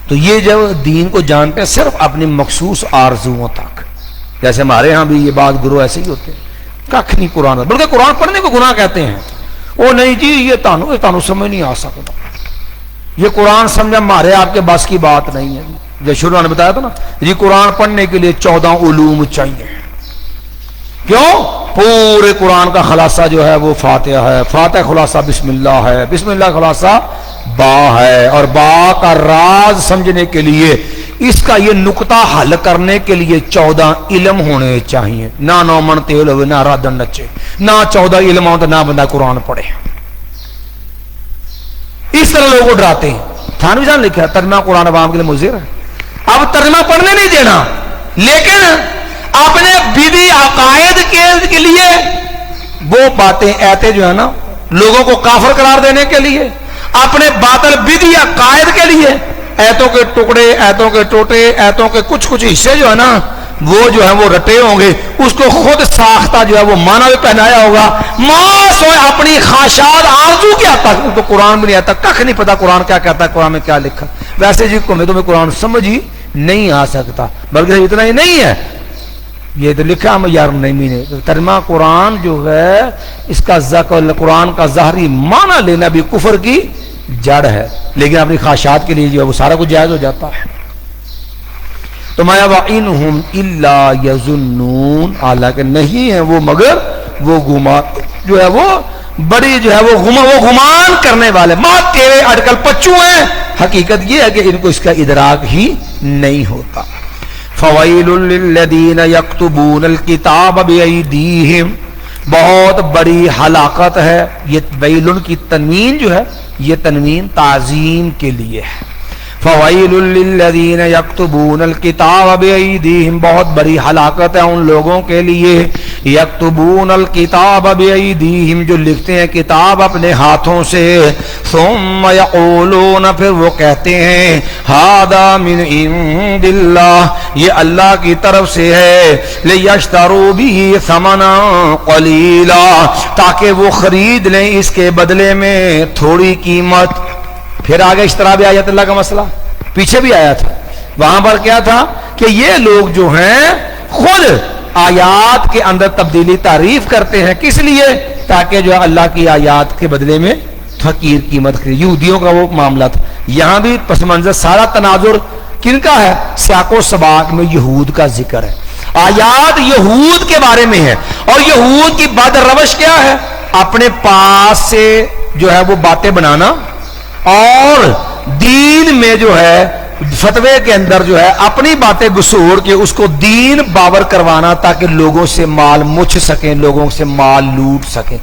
تو یہ جب دین کو جانتے ہیں صرف اپنی مخصوص آرزوؤں تک، جیسے ہمارے ہاں بھی یہ بات گروہ ایسے ہی ہوتے ہیں، ککھ نہیں قرآن، بلکہ قرآن پڑھنے کو گناہ کہتے ہیں. وہ نہیں جی یہ تانوں سمجھ نہیں آ سکتا، یہ قرآن سمجھا ہمارے آپ کے بس کی بات نہیں ہے. جو شروع نے بتایا تھا نا یہ قرآن پڑھنے کے لیے 14 علوم چاہیے. کیوں؟ پورے قرآن کا خلاصہ جو ہے وہ فاتحہ ہے، فاتحہ خلاصہ بسم اللہ ہے، بسم اللہ خلاصہ با ہے، اور با کا راز سمجھنے کے لیے اس کا یہ نقطہ حل کرنے کے لیے 14 علم ہونے چاہیے. نہ 9 من تیل ہوئے، نہ رادن نچے، نہ 14 علم ہو تو نہ بندہ قرآن پڑھے. اس طرح لوگوں کو ڈراتے ہیں. تھانوی صاحب لکھا ترجمہ قرآن عوام کے لیے مضر ہے. اب ترجمہ پڑھنے نہیں دینا، لیکن اپنے بدعی عقائد کے لیے وہ باتیں ایتے جو ہے نا لوگوں کو کافر قرار دینے کے لیے، اپنے باطل بدعی عقائد کے لیے ایتوں کے ٹکڑے، ایتوں کے ٹوٹے، ایتوں کے کچھ حصے جو ہے نا وہ جو ہے وہ رٹے ہوں گے، اس کو خود ساختہ جو ہے وہ معنی بھی پہنایا ہوگا. ماں سوئے اپنی خواہشات آرزو کیا تھا، ان کو قرآن بھی نہیں آتا، ککھ نہیں پتا قرآن کیا کہتا ہے، قرآن میں کیا لکھا. ویسے جی تمہیں قرآن سمجھ ہی نہیں آ سکتا، بلکہ اتنا ہی نہیں ہے یہ تو لکھا ہم یار نہیں نے ترجمہ قرآن جو ہے اس کا قرآن کا ظاہری معنی لینا بھی کفر کی جڑ ہے، لیکن اپنی خواہشات کے لیے جو ہے وہ سارا کچھ جائز ہو جاتا ہے. تو مایا وَإِنْهُمْ إِلَّا يَظُنُّونَ، حالانکہ نہیں ہے وہ مگر وہ گمان جو ہے وہ بڑی جو ہے وہ گمان کرنے والے، ماں تیرے اٹکل پچو ہیں. حقیقت یہ ہے کہ ان کو اس کا ادراک ہی نہیں ہوتا. فَوَيْلٌ لِّلَّذِينَ يَكْتُبُونَ الْكِتَابَ بِأَيْدِيهِمْ، بہت بڑی ہلاکت ہے. یہ ویلن کی تنوین جو ہے یہ تنوین تعظیم کے لیے ہے. فَوَيْلٌ لِّلَّذِينَ يَكْتُبُونَ الْكِتَابَ بِأَيْدِيهِمْ، بہت بڑی ہلاکت ہے ان لوگوں کے لیے یکتبون الکتاب بِأَيْدِيهِمْ، جو لکھتے ہیں کتاب اپنے ہاتھوں سے. ثم یقولون، پھر وہ کہتے ہیں ھذا من عند اللہ، یہ اللہ کی طرف سے ہے. لیشتروا به ثمنا قلیلا، تاکہ وہ خرید لیں اس کے بدلے میں تھوڑی قیمت. پھر آگے اشترا بھی آیت اللہ کا مسئلہ پیچھے بھی آیا تھا، وہاں پر کیا تھا کہ یہ لوگ جو ہیں خود آیات کے اندر تبدیلی تعریف کرتے ہیں، کس لیے؟ تاکہ جو اللہ کی آیات کے بدلے میں حقیر قیمت خرید. یہودیوں کا وہ معاملہ تھا. یہاں بھی پس منظر سارا تناظر کن کا ہے؟ سیاق و سباق میں یہود کا ذکر ہے، آیات یہود کے بارے میں ہے. اور یہود کی بد روش کیا ہے؟ اپنے پاس سے جو ہے وہ باتیں بنانا، اور دین میں جو ہے فتوے کے اندر جو ہے اپنی باتیں گسوڑ کے اس کو دین باور کروانا، تاکہ لوگوں سے مال مچھ سکیں، لوگوں سے مال لوٹ سکیں.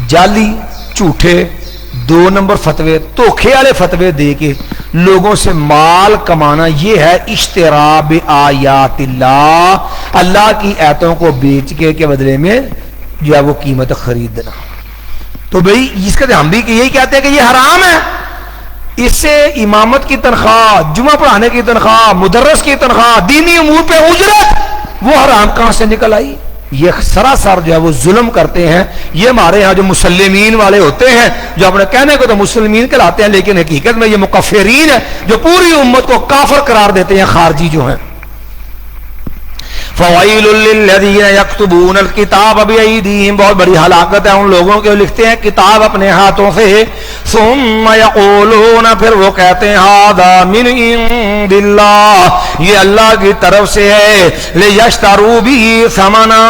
جعلی جھوٹے 2 نمبر فتوے دھوکے والے فتوے دے کے لوگوں سے مال کمانا، یہ ہے اشترا بآیات اللہ، اللہ کی آیتوں کو بیچ کے بدلے میں جو ہے وہ قیمت خریدنا۔ تو بھئی اس کا ہم بھی یہی کہتے ہیں کہ یہ حرام ہے۔ اس سے امامت کی تنخواہ، جمعہ پڑھانے کی تنخواہ، مدرس کی تنخواہ، دینی امور پہ اجرت، وہ حرام کہاں سے نکل آئی؟ یہ سراسر جو ہے وہ ظلم کرتے ہیں۔ یہ ہمارے ہاں جو مسلمین والے ہوتے ہیں، جو اپنے کہنے کو تو مسلمین کہلاتے ہیں لیکن حقیقت میں یہ مکفرین ہیں، جو پوری امت کو کافر قرار دیتے ہیں، خارجی جو ہیں۔ فوائل للذین یکتبون الکتاب بایدیہم، بہت بڑی ہلاکت ہے ان لوگوں کے لکھتے ہیں کتاب اپنے ہاتھوں سے، ثم یقولون، پھر وہ کہتے ہیں ھذا من عند اللہ، یہ اللہ کی طرف سے ہے، لیشتروا بہ ثمنا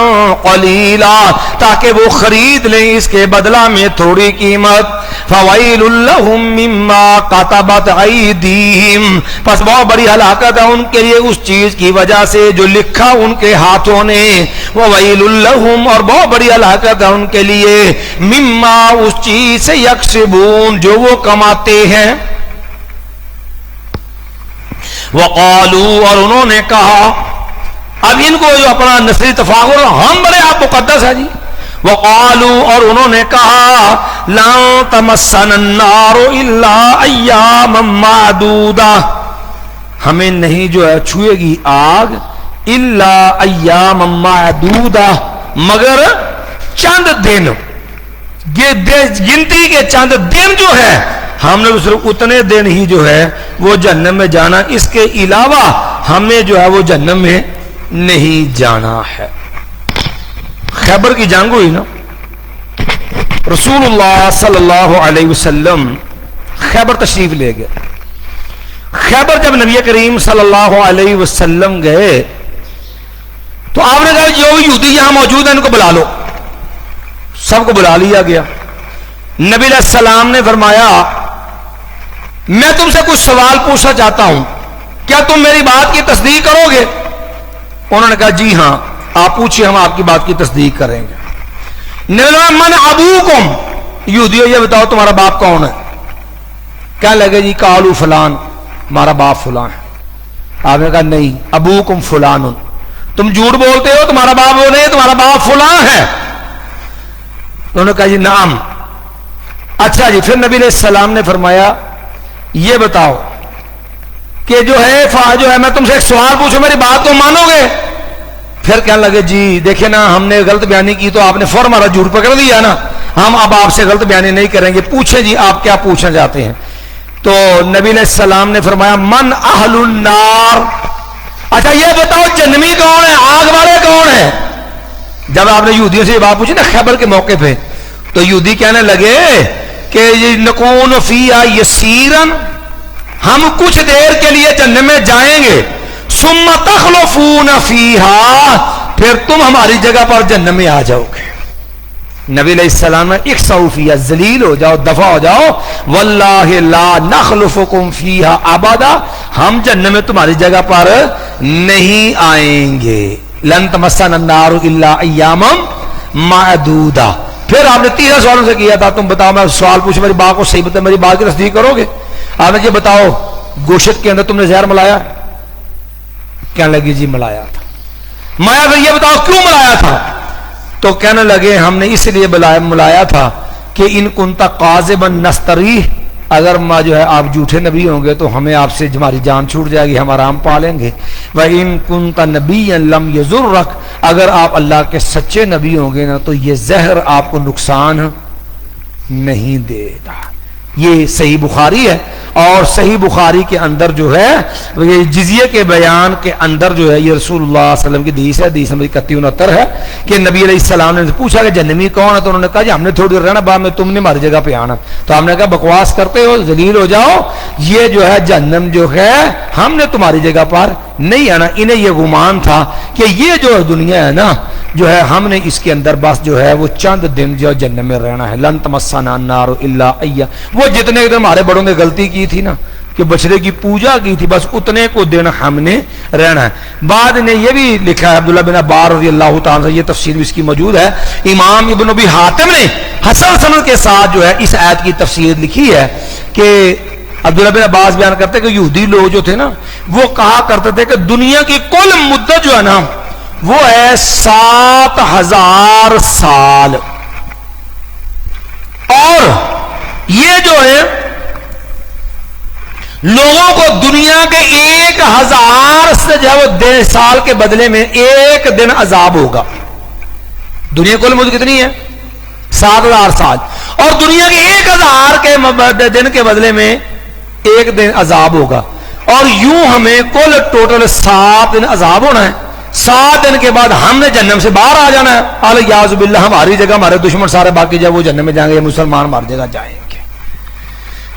قلیلا، تاکہ وہ خرید لیں اس کے بدلہ میں تھوڑی قیمت۔ فوائل لہم مما کتبت ایدیہم، پس بہت بڑی ہلاکت ہے ان کے لیے اس چیز کی وجہ سے جو لکھا ان کے ہاتھوں نے، وویل لہم، اور بہت بڑی ہلاکت ہے ان کے لیے مما، اس چیز سے یکسبون، جو وہ کماتے ہیں۔ وقالوا، اور انہوں نے کہا، اب ان کو جو اپنا نسلی تفاخر، ہم بڑے آپ مقدس ہے جی۔ وقالوا، اور انہوں نے کہا، لن تمسنا النار الا ایاما معدودہ، ہمیں نہیں جو ہے چھوئے گی آگ الا ایاما معدودہ، مگر چند دن، گنتی کے چند دن جو ہے، ہم نے صرف اتنے دن ہی جو ہے وہ جہنم میں جانا، اس کے علاوہ ہمیں جو ہے وہ جہنم میں نہیں جانا ہے۔ خیبر کی جنگ ہوئی نا، رسول اللہ صلی اللہ علیہ وسلم خیبر تشریف لے گئے۔ خیبر جب نبی کریم صلی اللہ علیہ وسلم گئے تو آپ نے کہا جو یہودی یہاں موجود ہیں ان کو بلا لو، سب کو بلا لیا گیا۔ نبی علیہ السلام نے فرمایا میں تم سے کچھ سوال پوچھنا چاہتا ہوں، کیا تم میری بات کی تصدیق کرو گے؟ انہوں نے کہا جی ہاں، آپ پوچھئے، ہم آپ کی بات کی تصدیق کریں گے۔ من ابوکم، یہودیوں یہ بتاؤ تمہارا باپ کون ہے؟ کہنے لگے جی قالوا فلان، ہمارا باپ فلان ہے۔ آپ نے کہا نہیں، ابوکم فلان، تم جھوٹ بولتے ہو، تمہارا باپ وہ نہیں، تمہارا باپ فلان ہے۔ انہوں نے کہا جی نعم۔ اچھا جی، پھر نبی علیہ السلام نے فرمایا یہ بتاؤ کہ جو ہے میں تم سے ایک سوال پوچھوں، میری بات کو مانو گے؟ پھر کہنے لگے جی دیکھیں نا، ہم نے غلط بیانی کی تو آپ نے فوراً ہمارا جھوٹ پکڑ لیا نا، ہم اب آپ سے غلط بیانی نہیں کریں گے، پوچھیں جی آپ کیا پوچھنا چاہتے ہیں۔ تو نبی علیہ السلام نے فرمایا من اہل النار، اچھا یہ بتاؤ جہنمی کون ہے، آگ والے کون ہیں؟ جب آپ نے یہودیوں سے یہ بات پوچھی نا خیبر کے موقع پہ، تو یہودی کہنے لگے کہ نکون فیہا یسیرن، ہم کچھ دیر کے لیے جہنم میں جائیں گے، ثم تخلفون فیہا، پھر تم ہماری جگہ پر جہنم میں آ جاؤ گے۔ نبی علیہ السلام نے اخسؤ فیہا، ذلیل ہو جاؤ، دفع ہو جاؤ، واللہ لا نخلفکم فیہا ابدا، ہم جہنم میں تمہاری جگہ پر نہیں آئیں گے۔ لن تمسنا النار الا ایاما معدودہ۔ پھر آپ نے 13 سوالوں سے کیا تھا، تم بتاؤ، میں سوال پوچھوں میری بات کو صحیح بتا، میری بات کی تصدیق کرو گے؟ آپ نے یہ بتاؤ گوشت کے اندر تم نے زہر ملایا؟ کہنے لگی جی ملایا تھا۔ میں پھر یہ بتاؤ کیوں ملایا تھا؟ تو کہنے لگے ہم نے اس لیے ملایا تھا کہ ان کنت قاذبا نستریح، اگر ماں جو ہے آپ جھوٹے نبی ہوں گے تو ہمیں آپ سے ہماری جان چھوٹ جائے گی، ہم آرام پا لیں گے۔ وَإِن كُنْتَ نَبِيًّا لَمْ يَضُرَّكَ، اگر آپ اللہ کے سچے نبی ہوں گے نا تو یہ زہر آپ کو نقصان نہیں دے گا۔ یہ صحیح بخاری ہے، اور صحیح بخاری کے اندر جو ہے یہ جزیے کے بیان کے اندر جو ہے یہ رسول اللہ صلی اللہ علیہ وسلم کی حدیث ہے، حدیث نمبر 3169 ہے کہ نبی علیہ السلام نے پوچھا کہ جہنمی کون ہے؟ تو انہوں نے کہا جی ہم نے تھوڑی دیر رہنا، بعد میں تم نے ہماری جگہ پہ آنا۔ تو ہم نے کہا بکواس کرتے ہو، ذلیل ہو جاؤ، یہ جو ہے جہنم جو ہے ہم نے تمہاری جگہ پر نہیں آنا۔ انہیں یہ گمان تھا کہ یہ جو دنیا ہے نا جو ہے ہم نے اس کے اندر بس جو ہے وہ چند دن جو جہنم میں رہنا ہے۔ لن تمسنا النار الا ایاما، وہ جتنے ہمارے بڑوں نے غلطی کی تھی نا کہ بچڑے کی پوجا کی تھی، بس اتنے کو دن ہم نے رہنا ہے۔ بعد نے یہ بھی لکھا ہے عبداللہ بن عباس رضی اللہ تعالیٰ عنہ، یہ تفسیر بھی اس کی موجود ہے، امام ابن ابی حاتم نے حسن سند کے ساتھ جو ہے اس آیت کی تفسیر لکھی ہے کہ عبداللہ بن عباس بیان کرتے ہیں کہ یہودی لوگ جو تھے نا وہ کہا کرتے تھے کہ دنیا کی کل مدت جو ہے نا وہ ہے 7000 سال، اور یہ جو ہے لوگوں کو دنیا کے 1000 سے جو ہے وہ سال کے بدلے میں ایک دن عذاب ہوگا۔ دنیا کی کل مدت کتنی ہے؟ 7000 سال، اور دنیا کے 1000 کے دن کے بدلے میں ایک دن عذاب ہوگا، اور یوں ہمیں کل ٹوٹل 7 دن عذاب ہونا ہے۔ 7 دن کے بعد ہم نے جہنم سے باہر آ جانا ہے، الیاذ باللہ، ہماری جگہ ہمارے دشمن سارے باقی جب وہ جہنم میں جائیں گے، یہ مسلمان ہماری جگہ جائیں گے۔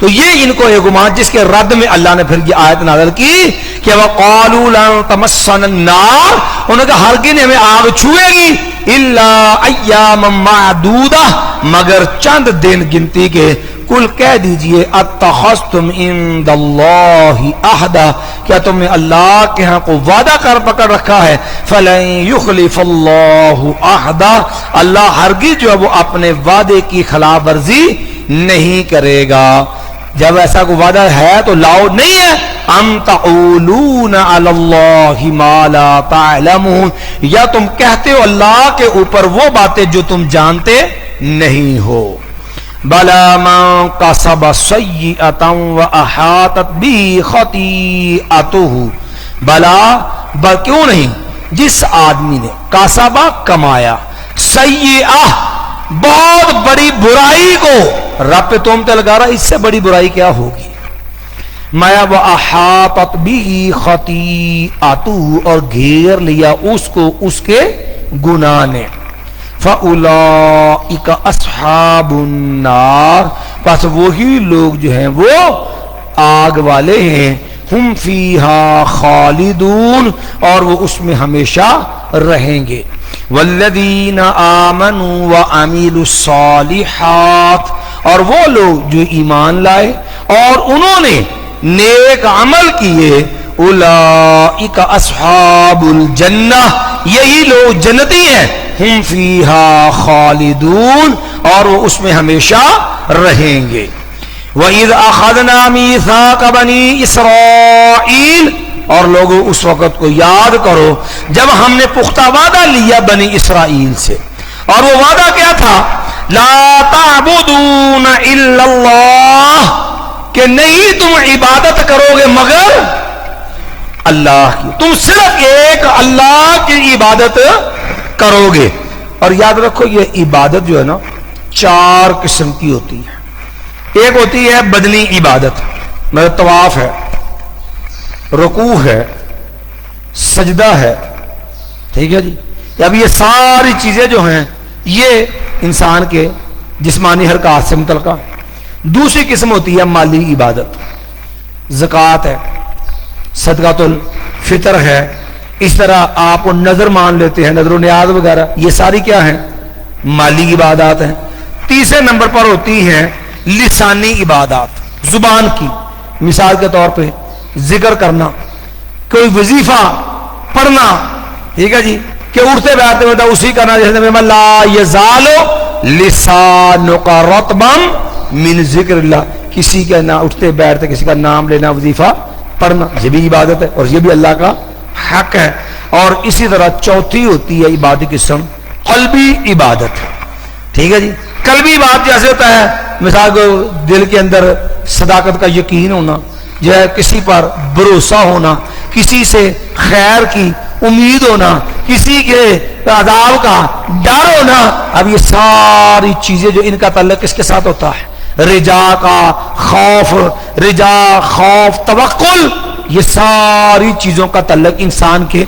تو یہ ان کو ایک گمان، جس کے رد میں اللہ نے پھر یہ آیت نازل کی کہ وَقَالُوا لَن تَمَسَّنَا النَّارُ، انہوں نے کہا ہرگز ہمیں آگ چھوئے گی اِلَّا أَيَّامًا مَّعْدُودَةً، مگر چند دن گنتی کے۔ قل کہہ دیجئے اتخذتم عند اللہ عہدا، کیا تم نے اللہ کے ہاں کو وعدہ کر پکڑ رکھا ہے؟ فلن یخلف اللہ عہدا، اللہ ہرگز جو ہے وہ اپنے وعدے کی خلاف ورزی نہیں کرے گا۔ جب ایسا کوئی وعدہ ہے تو لاؤ، نہیں ہے ام تقولون علی اللہ ما لا تعلمون، یا تم کہتے ہو اللہ کے اوپر وہ باتیں جو تم جانتے نہیں ہو۔ بلا من کسب سیئۃ واحاطت بہ خطیئتہ، بلا کیوں نہیں، جس آدمی نے کسبہ کمایا، سیئہ بہت بڑی برائی کو، رب پہ تہمتیں لگا رہا، اس سے بڑی برائی کیا ہوگی، مایا واحاطت بہ خطیئتہ، اور گھیر لیا اس کو اس کے گناہ نے، فَأُولَئِكَ أَصْحَابُ النَّارِ، پس وہی لوگ جو ہیں وہ آگ والے ہیں، ہم فیہا خالدون، اور وہ اس میں ہمیشہ رہیں گے۔ وَالَّذِينَ آمَنُوا وَعَمِلُوا الصَّالِحَاتِ، اور وہ لوگ جو ایمان لائے اور انہوں نے نیک عمل کیے، اولئک اصحاب الجنہ، یہی لوگ جنتی ہیں، ہم فیہا خالدون، اور وہ اس میں ہمیشہ رہیں گے۔ وَإِذْ أَخَذْنَا مِيثَاقَ بَنِي إِسْرَائِيلَ، اور لوگوں اس وقت کو یاد کرو جب ہم نے پختہ وعدہ لیا بنی اسرائیل سے، اور وہ وعدہ کیا تھا؟ لا تعبدون الا اللہ، کہ نہیں تم عبادت کرو گے مگر اللہ کی، تم صرف ایک اللہ کی عبادت کرو گے۔ اور یاد رکھو یہ عبادت جو ہے نا 4 قسم کی ہوتی ہے۔ ایک ہوتی ہے بدنی عبادت، مطلب طواف ہے، رکوع ہے، سجدہ ہے، ٹھیک ہے جی، اب یہ ساری چیزیں جو ہیں یہ انسان کے جسمانی حرکات سے متعلقہ۔ دوسری قسم ہوتی ہے مالی عبادت، زکوٰۃ ہے، صدقۃ الفطر ہے، اس طرح آپ کو نظر مان لیتے ہیں، نظر و نیاز وغیرہ، یہ ساری کیا ہیں؟ مالی عبادات ہیں۔ تیسرے نمبر پر ہوتی ہیں لسانی عبادات، زبان کی، مثال کے طور پہ ذکر کرنا، کوئی وظیفہ پڑھنا، ٹھیک ہے جی، کہ اٹھتے بیٹھتے ہوتا اسی کرنا، جیسے لا یزال لسانک رطبا من ذکر اللہ، کسی کا نہ اٹھتے بیٹھتے کسی کا نام لینا، وظیفہ پڑھنا، یہ بھی عبادت ہے اور یہ بھی اللہ کا حق ہے۔ اور اسی طرح چوتھی ہوتی ہے عبادت قسم قلبی عبادت، ٹھیک ہے جی، قلبی بات جیسے ہوتا ہے مثال کو دل کے اندر صداقت کا یقین ہونا، جو ہے کسی پر بھروسہ ہونا، کسی سے خیر کی امید ہونا، کسی کے عذاب کا ڈر ہونا۔ اب یہ ساری چیزیں جو ان کا تعلق کس کے ساتھ ہوتا ہے؟ رجا کا خوف، رجا، خوف، توکل، یہ ساری چیزوں کا تعلق انسان کے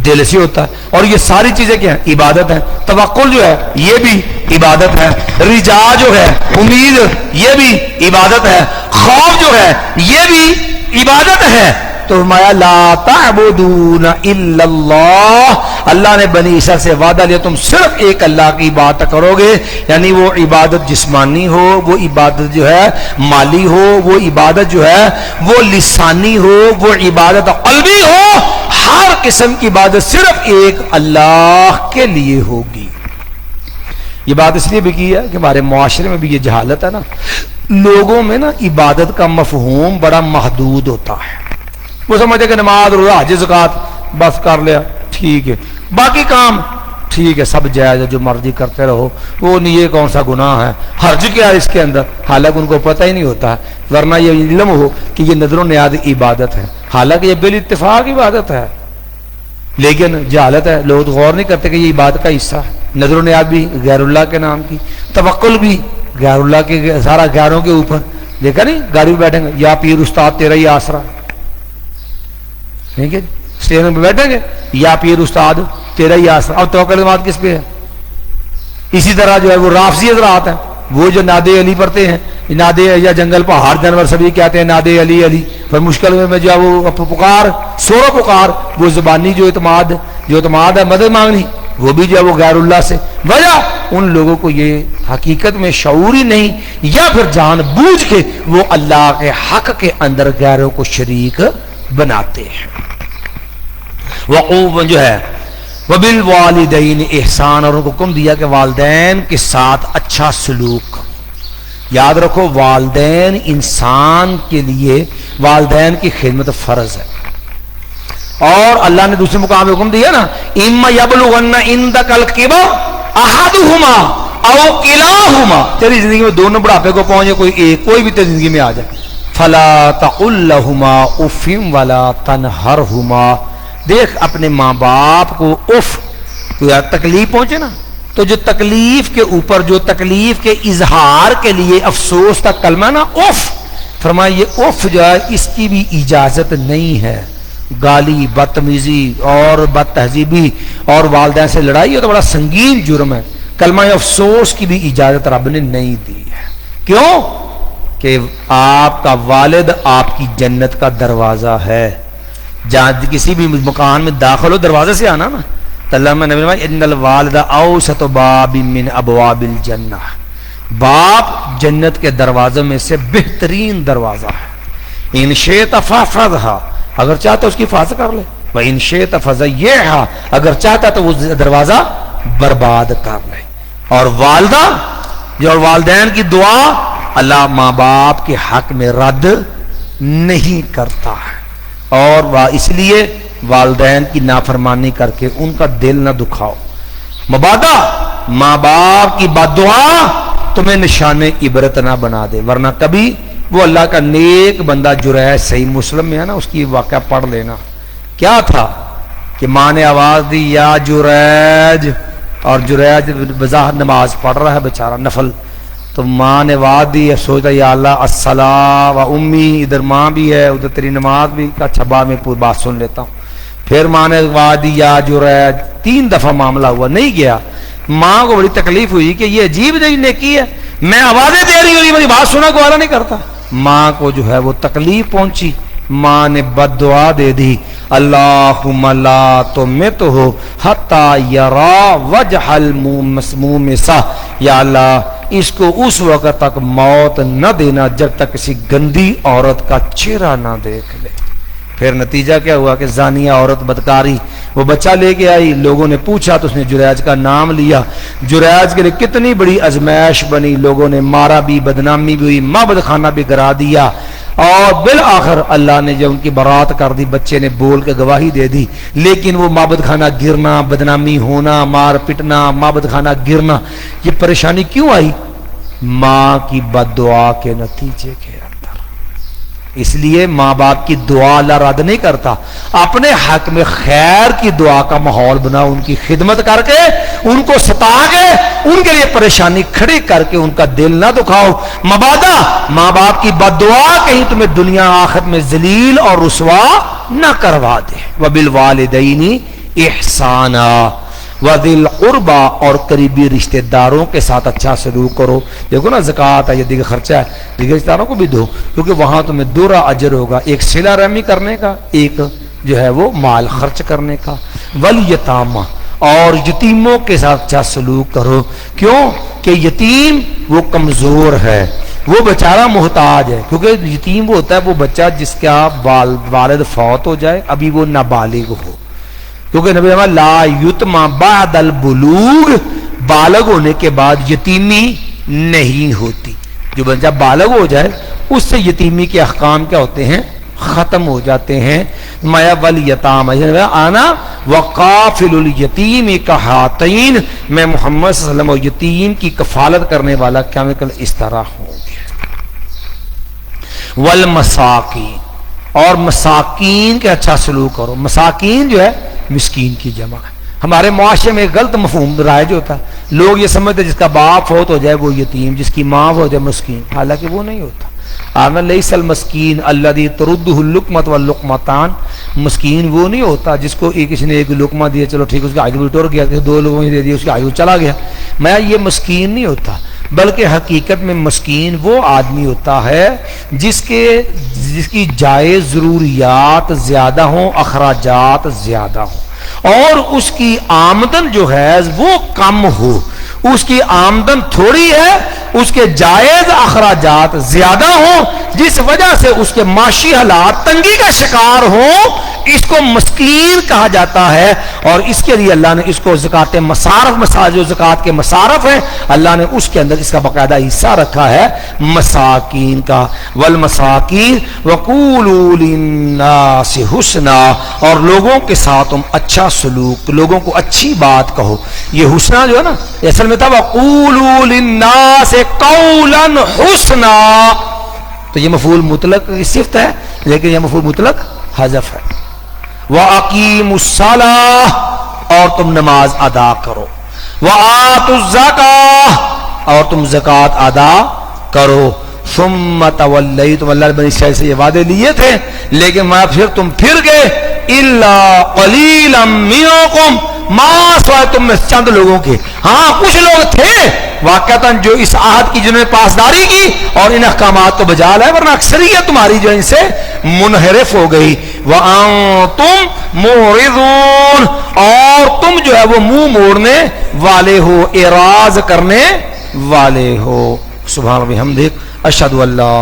دل سے ہوتا ہے، اور یہ ساری چیزیں کیا ہیں؟ عبادت ہے۔ توکل جو ہے یہ بھی عبادت ہے، رجا جو ہے امید یہ بھی عبادت ہے، خوف جو ہے یہ بھی عبادت ہے، تو فرمایا لا تعبدون الا اللہ، اللہ نے بنی اسرائیل سے وعدہ لیا تم صرف ایک اللہ کی عبادت کرو گے، یعنی وہ عبادت جسمانی ہو، وہ عبادت جو ہے مالی ہو، وہ عبادت جو ہے وہ لسانی ہو، وہ عبادت قلبی ہو، ہر قسم کی عبادت صرف ایک اللہ کے لیے ہوگی۔ یہ بات اس لیے بھی کی ہے کہ ہمارے معاشرے میں بھی یہ جہالت ہے نا، لوگوں میں نا عبادت کا مفہوم بڑا محدود ہوتا ہے، وہ سمجھتے کہ نماز روزہ حج زکات بس کر لیا ٹھیک ہے، باقی کام ٹھیک ہے سب جائز ہے جو مرضی کرتے رہو، وہ نہیں یہ کون سا گناہ ہے، حرج کیا ہے اس کے اندر، حالانکہ ان کو پتہ ہی نہیں ہوتا ہے، ورنہ یہ علم ہو کہ یہ نظر و نیاز عبادت ہے، حالانکہ یہ بال اتفاق عبادت ہے، لیکن جہالت ہے، لوگ غور نہیں کرتے کہ یہ عبادت کا حصہ ہے۔ نظر و نیاز بھی غیر اللہ کے نام کی، توکل بھی غیر اللہ کے، سارا غیروں کے اوپر، دیکھا نہیں گاڑی میں بیٹھیں گے یا پیر استاد تیرا ہی آسرا، ٹھیک ہے اسٹیشن پہ بیٹھیں گے یا پیر استاد تیرا ہی آسرا، اور توکل کی بات کس پہ ہے؟ اسی طرح جو ہے وہ رافضی حضرات ہیں، وہ جو ناد علی پڑھتے ہیں، ناد یا جنگل پہاڑ جانور سبھی کہتے ہیں ناد علی علی، پر مشکل میں جو ہے وہ پکار سورہ پکار، وہ زبانی جو اعتماد ہے مدد مانگنی، وہ بھی جو ہے وہ غیر اللہ سے، وجہ ان لوگوں کو یہ حقیقت میں شعور ہی نہیں، یا پھر جان بوجھ کے وہ اللہ کے حق کے اندر غیروں کو شریک بناتے ہیں۔ وقوف جو ہے وبالوالدین احسان، اور ان کو حکم دیا کہ والدین کے ساتھ اچھا سلوک کرو۔ یاد رکھو والدین انسان کے لیے والدین کی خدمت فرض ہے، اور اللہ نے دوسرے مقام میں حکم دیا نا اما یبلغن عندک الکبر احدہما او کلاہما، تیری زندگی میں دونوں بڑھاپے کو پہنچے، کوئی ایک کوئی بھی تیری زندگی میں آ جائے، فلا تقل لہما اف ولا تنہرہما، دیکھ اپنے ماں باپ کو اف، کوئی تکلیف پہنچے نا تو جو تکلیف کے اوپر، جو تکلیف کے اظہار کے لیے افسوس کا کلمہ نا اف، فرمایا یہ اف جو ہے اس کی بھی اجازت نہیں ہے، گالی بدتمیزی اور بد تہذیبی اور والدین سے لڑائی، یہ تو بڑا سنگین جرم ہے، کلمہ افسوس کی بھی اجازت رب نے نہیں دی ہے۔ کیوں؟ کہ آپ کا والد آپ کی جنت کا دروازہ ہے، جہاں کسی بھی مکان میں داخل ہو دروازے سے آنا نا، تو اللہ میں نبی نے ان الوالد اوسط باب من ابواب الجنہ، باپ جنت کے دروازے میں سے بہترین دروازہ ہے، ان شئت فاحفظھا، اگر چاہتا اس کی حفاظت کر لے، وَإِن شِئْتَ فَضَيِّعْهَا، اگر چاہتا تو وہ دروازہ برباد کر لے۔ اور والدہ جو والدین کی دعا اللہ ماں باپ کے حق میں رد نہیں کرتا ہے، اور اس لیے والدین کی نافرمانی کر کے ان کا دل نہ دکھاؤ، مبادا ماں باپ کی بد دعا تمہیں نشان عبرت نہ بنا دے، ورنہ کبھی وہ اللہ کا نیک بندہ جریج، صحیح مسلم میں ہے نا، اس کی واقعہ پڑھ لینا، کیا تھا کہ ماں نے آواز دی یا جریج، اور جریج بظاہر نماز پڑھ رہا ہے بیچارہ نفل، تو ماں نے آواز دی، سوچتا یا اللہ الصلاۃ و امی، ادھر ماں بھی ہے ادھر تیری نماز بھی، اچھا بعد میں پوری بات سن لیتا ہوں، پھر ماں نے آواز دی یا جریج، 3 دفعہ معاملہ ہوا نہیں گیا، ماں کو بڑی تکلیف ہوئی کہ یہ عجیب جی نیکی ہے، میں آوازیں دے رہی ہوں میری بات سنا گوارا نہیں کرتا، ماں کو جو ہے وہ تکلیف پہنچی، ماں نے بد دعا دے دی، اللہم لا تمتہ حتی یرا وجہ المسموم سا، یا اللہ اس کو اس وقت تک موت نہ دینا جب تک کسی گندی عورت کا چہرہ نہ دیکھ لے۔ پھر نتیجہ کیا ہوا کہ زانیہ عورت بدکاری، وہ بچہ لے کے آئی، لوگوں نے پوچھا تو اس نے جریج کا نام لیا، جریج کے لیے کتنی بڑی ازمائش بنی، لوگوں نے مارا بھی، بدنامی بھی ہوئی، معبد خانہ بھی گرا دیا، اور بالآخر اللہ نے جب ان کی برات کر دی، بچے نے بول کے گواہی دے دی، لیکن وہ معبد خانہ گرنا، بدنامی ہونا، مار پٹنا، معبد خانہ گرنا، یہ پریشانی کیوں آئی؟ ماں کی بد دعا کے نتیجے کے اندر۔ اس لیے ماں باپ کی دعا اللہ رد نہیں کرتا، اپنے حق میں خیر کی دعا کا ماحول بنا، ان کی خدمت کر کے، ان کو ستا کے، ان کے لیے پریشانی کھڑی کر کے ان کا دل نہ دکھاؤ، مبادا ماں باپ کی بد دعا کہیں تمہیں دنیا آخرت میں ذلیل اور رسوا نہ کروا دے۔ وبالوالدین احسانا، وذل قربا اور قریبی رشتہ داروں کے ساتھ اچھا سلوک کرو. دیکھو نا زکوٰۃ ہے یا دیگر خرچہ ہے, دیگر رشتہ داروں کو بھی دو, کیونکہ وہاں تمہیں دوہرا اجر ہوگا, ایک صلہ رحمی کرنے کا, ایک جو ہے وہ مال خرچ کرنے کا. والیتامى اور یتیموں کے ساتھ اچھا سلوک کرو. کیوں کہ یتیم وہ کمزور ہے, وہ بیچارہ محتاج ہے, کیونکہ یتیم وہ ہوتا ہے وہ بچہ جس کا والد فوت ہو جائے, ابھی وہ نابالغ ہو, کیونکہ نبی فرمایا لا یتما بعد البلوغ, بالغ ہونے کے بعد یتیمی نہیں ہوتی. جو بچہ بالغ ہو جائے اس سے یتیمی کے احکام کیا ہوتے ہیں, ختم ہو جاتے ہیں. مایا والیتامى انا وقافل الیتیم کہاتین, میں محمد صلی اللہ علیہ وسلم اور یتیم کی کفالت کرنے والا قیامت کل اس طرح ہوں. والمساکین اور مساکین کے اچھا سلوک کرو. مساکین جو ہے مسکین کی جمع ہے. ہمارے معاشرے میں ایک غلط مفہوم رائج ہوتا ہے, لوگ یہ سمجھتے ہیں جس کا باپ فوت ہو جائے وہ یتیم, جس کی ماں ہو جائے مسکین, حالانکہ وہ نہیں ہوتا. آنا لیس المسکین الذی ترده اللقمۃ واللقمتان, مسکین وہ نہیں ہوتا جس کو کسی نے ایک لقمہ دیا, چلو ٹھیک, اس کے آگے بھی ٹر گیا, دو لوگوں نے دے دیا, اس کے آگے چلا گیا. میں یہ مسکین نہیں ہوتا, بلکہ حقیقت میں مسکین وہ آدمی ہوتا ہے جس کی جائز ضروریات زیادہ ہوں, اخراجات زیادہ ہوں, اور اس کی آمدن جو ہے وہ کم ہو. اس کی آمدن تھوڑی ہے, اس کے جائز اخراجات زیادہ ہوں, جس وجہ سے اس کے معاشی حالات تنگی کا شکار ہوں, اس کو مسکین کہا جاتا ہے. اور اس کے لیے اللہ نے اس کو زکوٰۃ مصارف, جو زکوٰۃ کے مصارف ہیں, اللہ نے اس کے اندر اس کا باقاعدہ حصہ رکھا ہے مساکین کا. والمساکین وقولوا للناس حسنا, اور لوگوں کے ساتھ تم اچھا سلوک, لوگوں کو اچھی بات کہو. یہ حسنا جو ہے نا, اصل میں تھا وقولوا للناس قولا حسنا, تو یہ مفعول مطلق کی صفت ہے, لیکن یہ مفعول مطلق حذف ہے. وَأَقِيمُوا الصَّلَاةَ اور تم نماز ادا کرو. وَآتُوا الزَّكَاةَ اور تم زکوٰۃ ادا کرو. ثُمَّ تَوَلَّيْتُمْ, اللہ نے بنی اسرائیل سے یہ وعدے لیے تھے, لیکن پھر تم پھر گئے. إِلَّا قَلِيلًا مِّنْكُمْ, ما سوائے تم میں چند لوگوں کے. ہاں کچھ لوگ تھے واقعتاً جو اس عہد کی جنہوں نے پاسداری کی اور ان احکامات کو بجا لائے, ورنہ اکثریت تمہاری جو ان سے منحرف ہو گئی. وَأَنْتُمْ مُعْرِضُونَ اور تم جو ہے وہ منہ موڑنے والے ہو, اعراض کرنے والے ہو. سبحان ربی حمدک, اشہد ان لا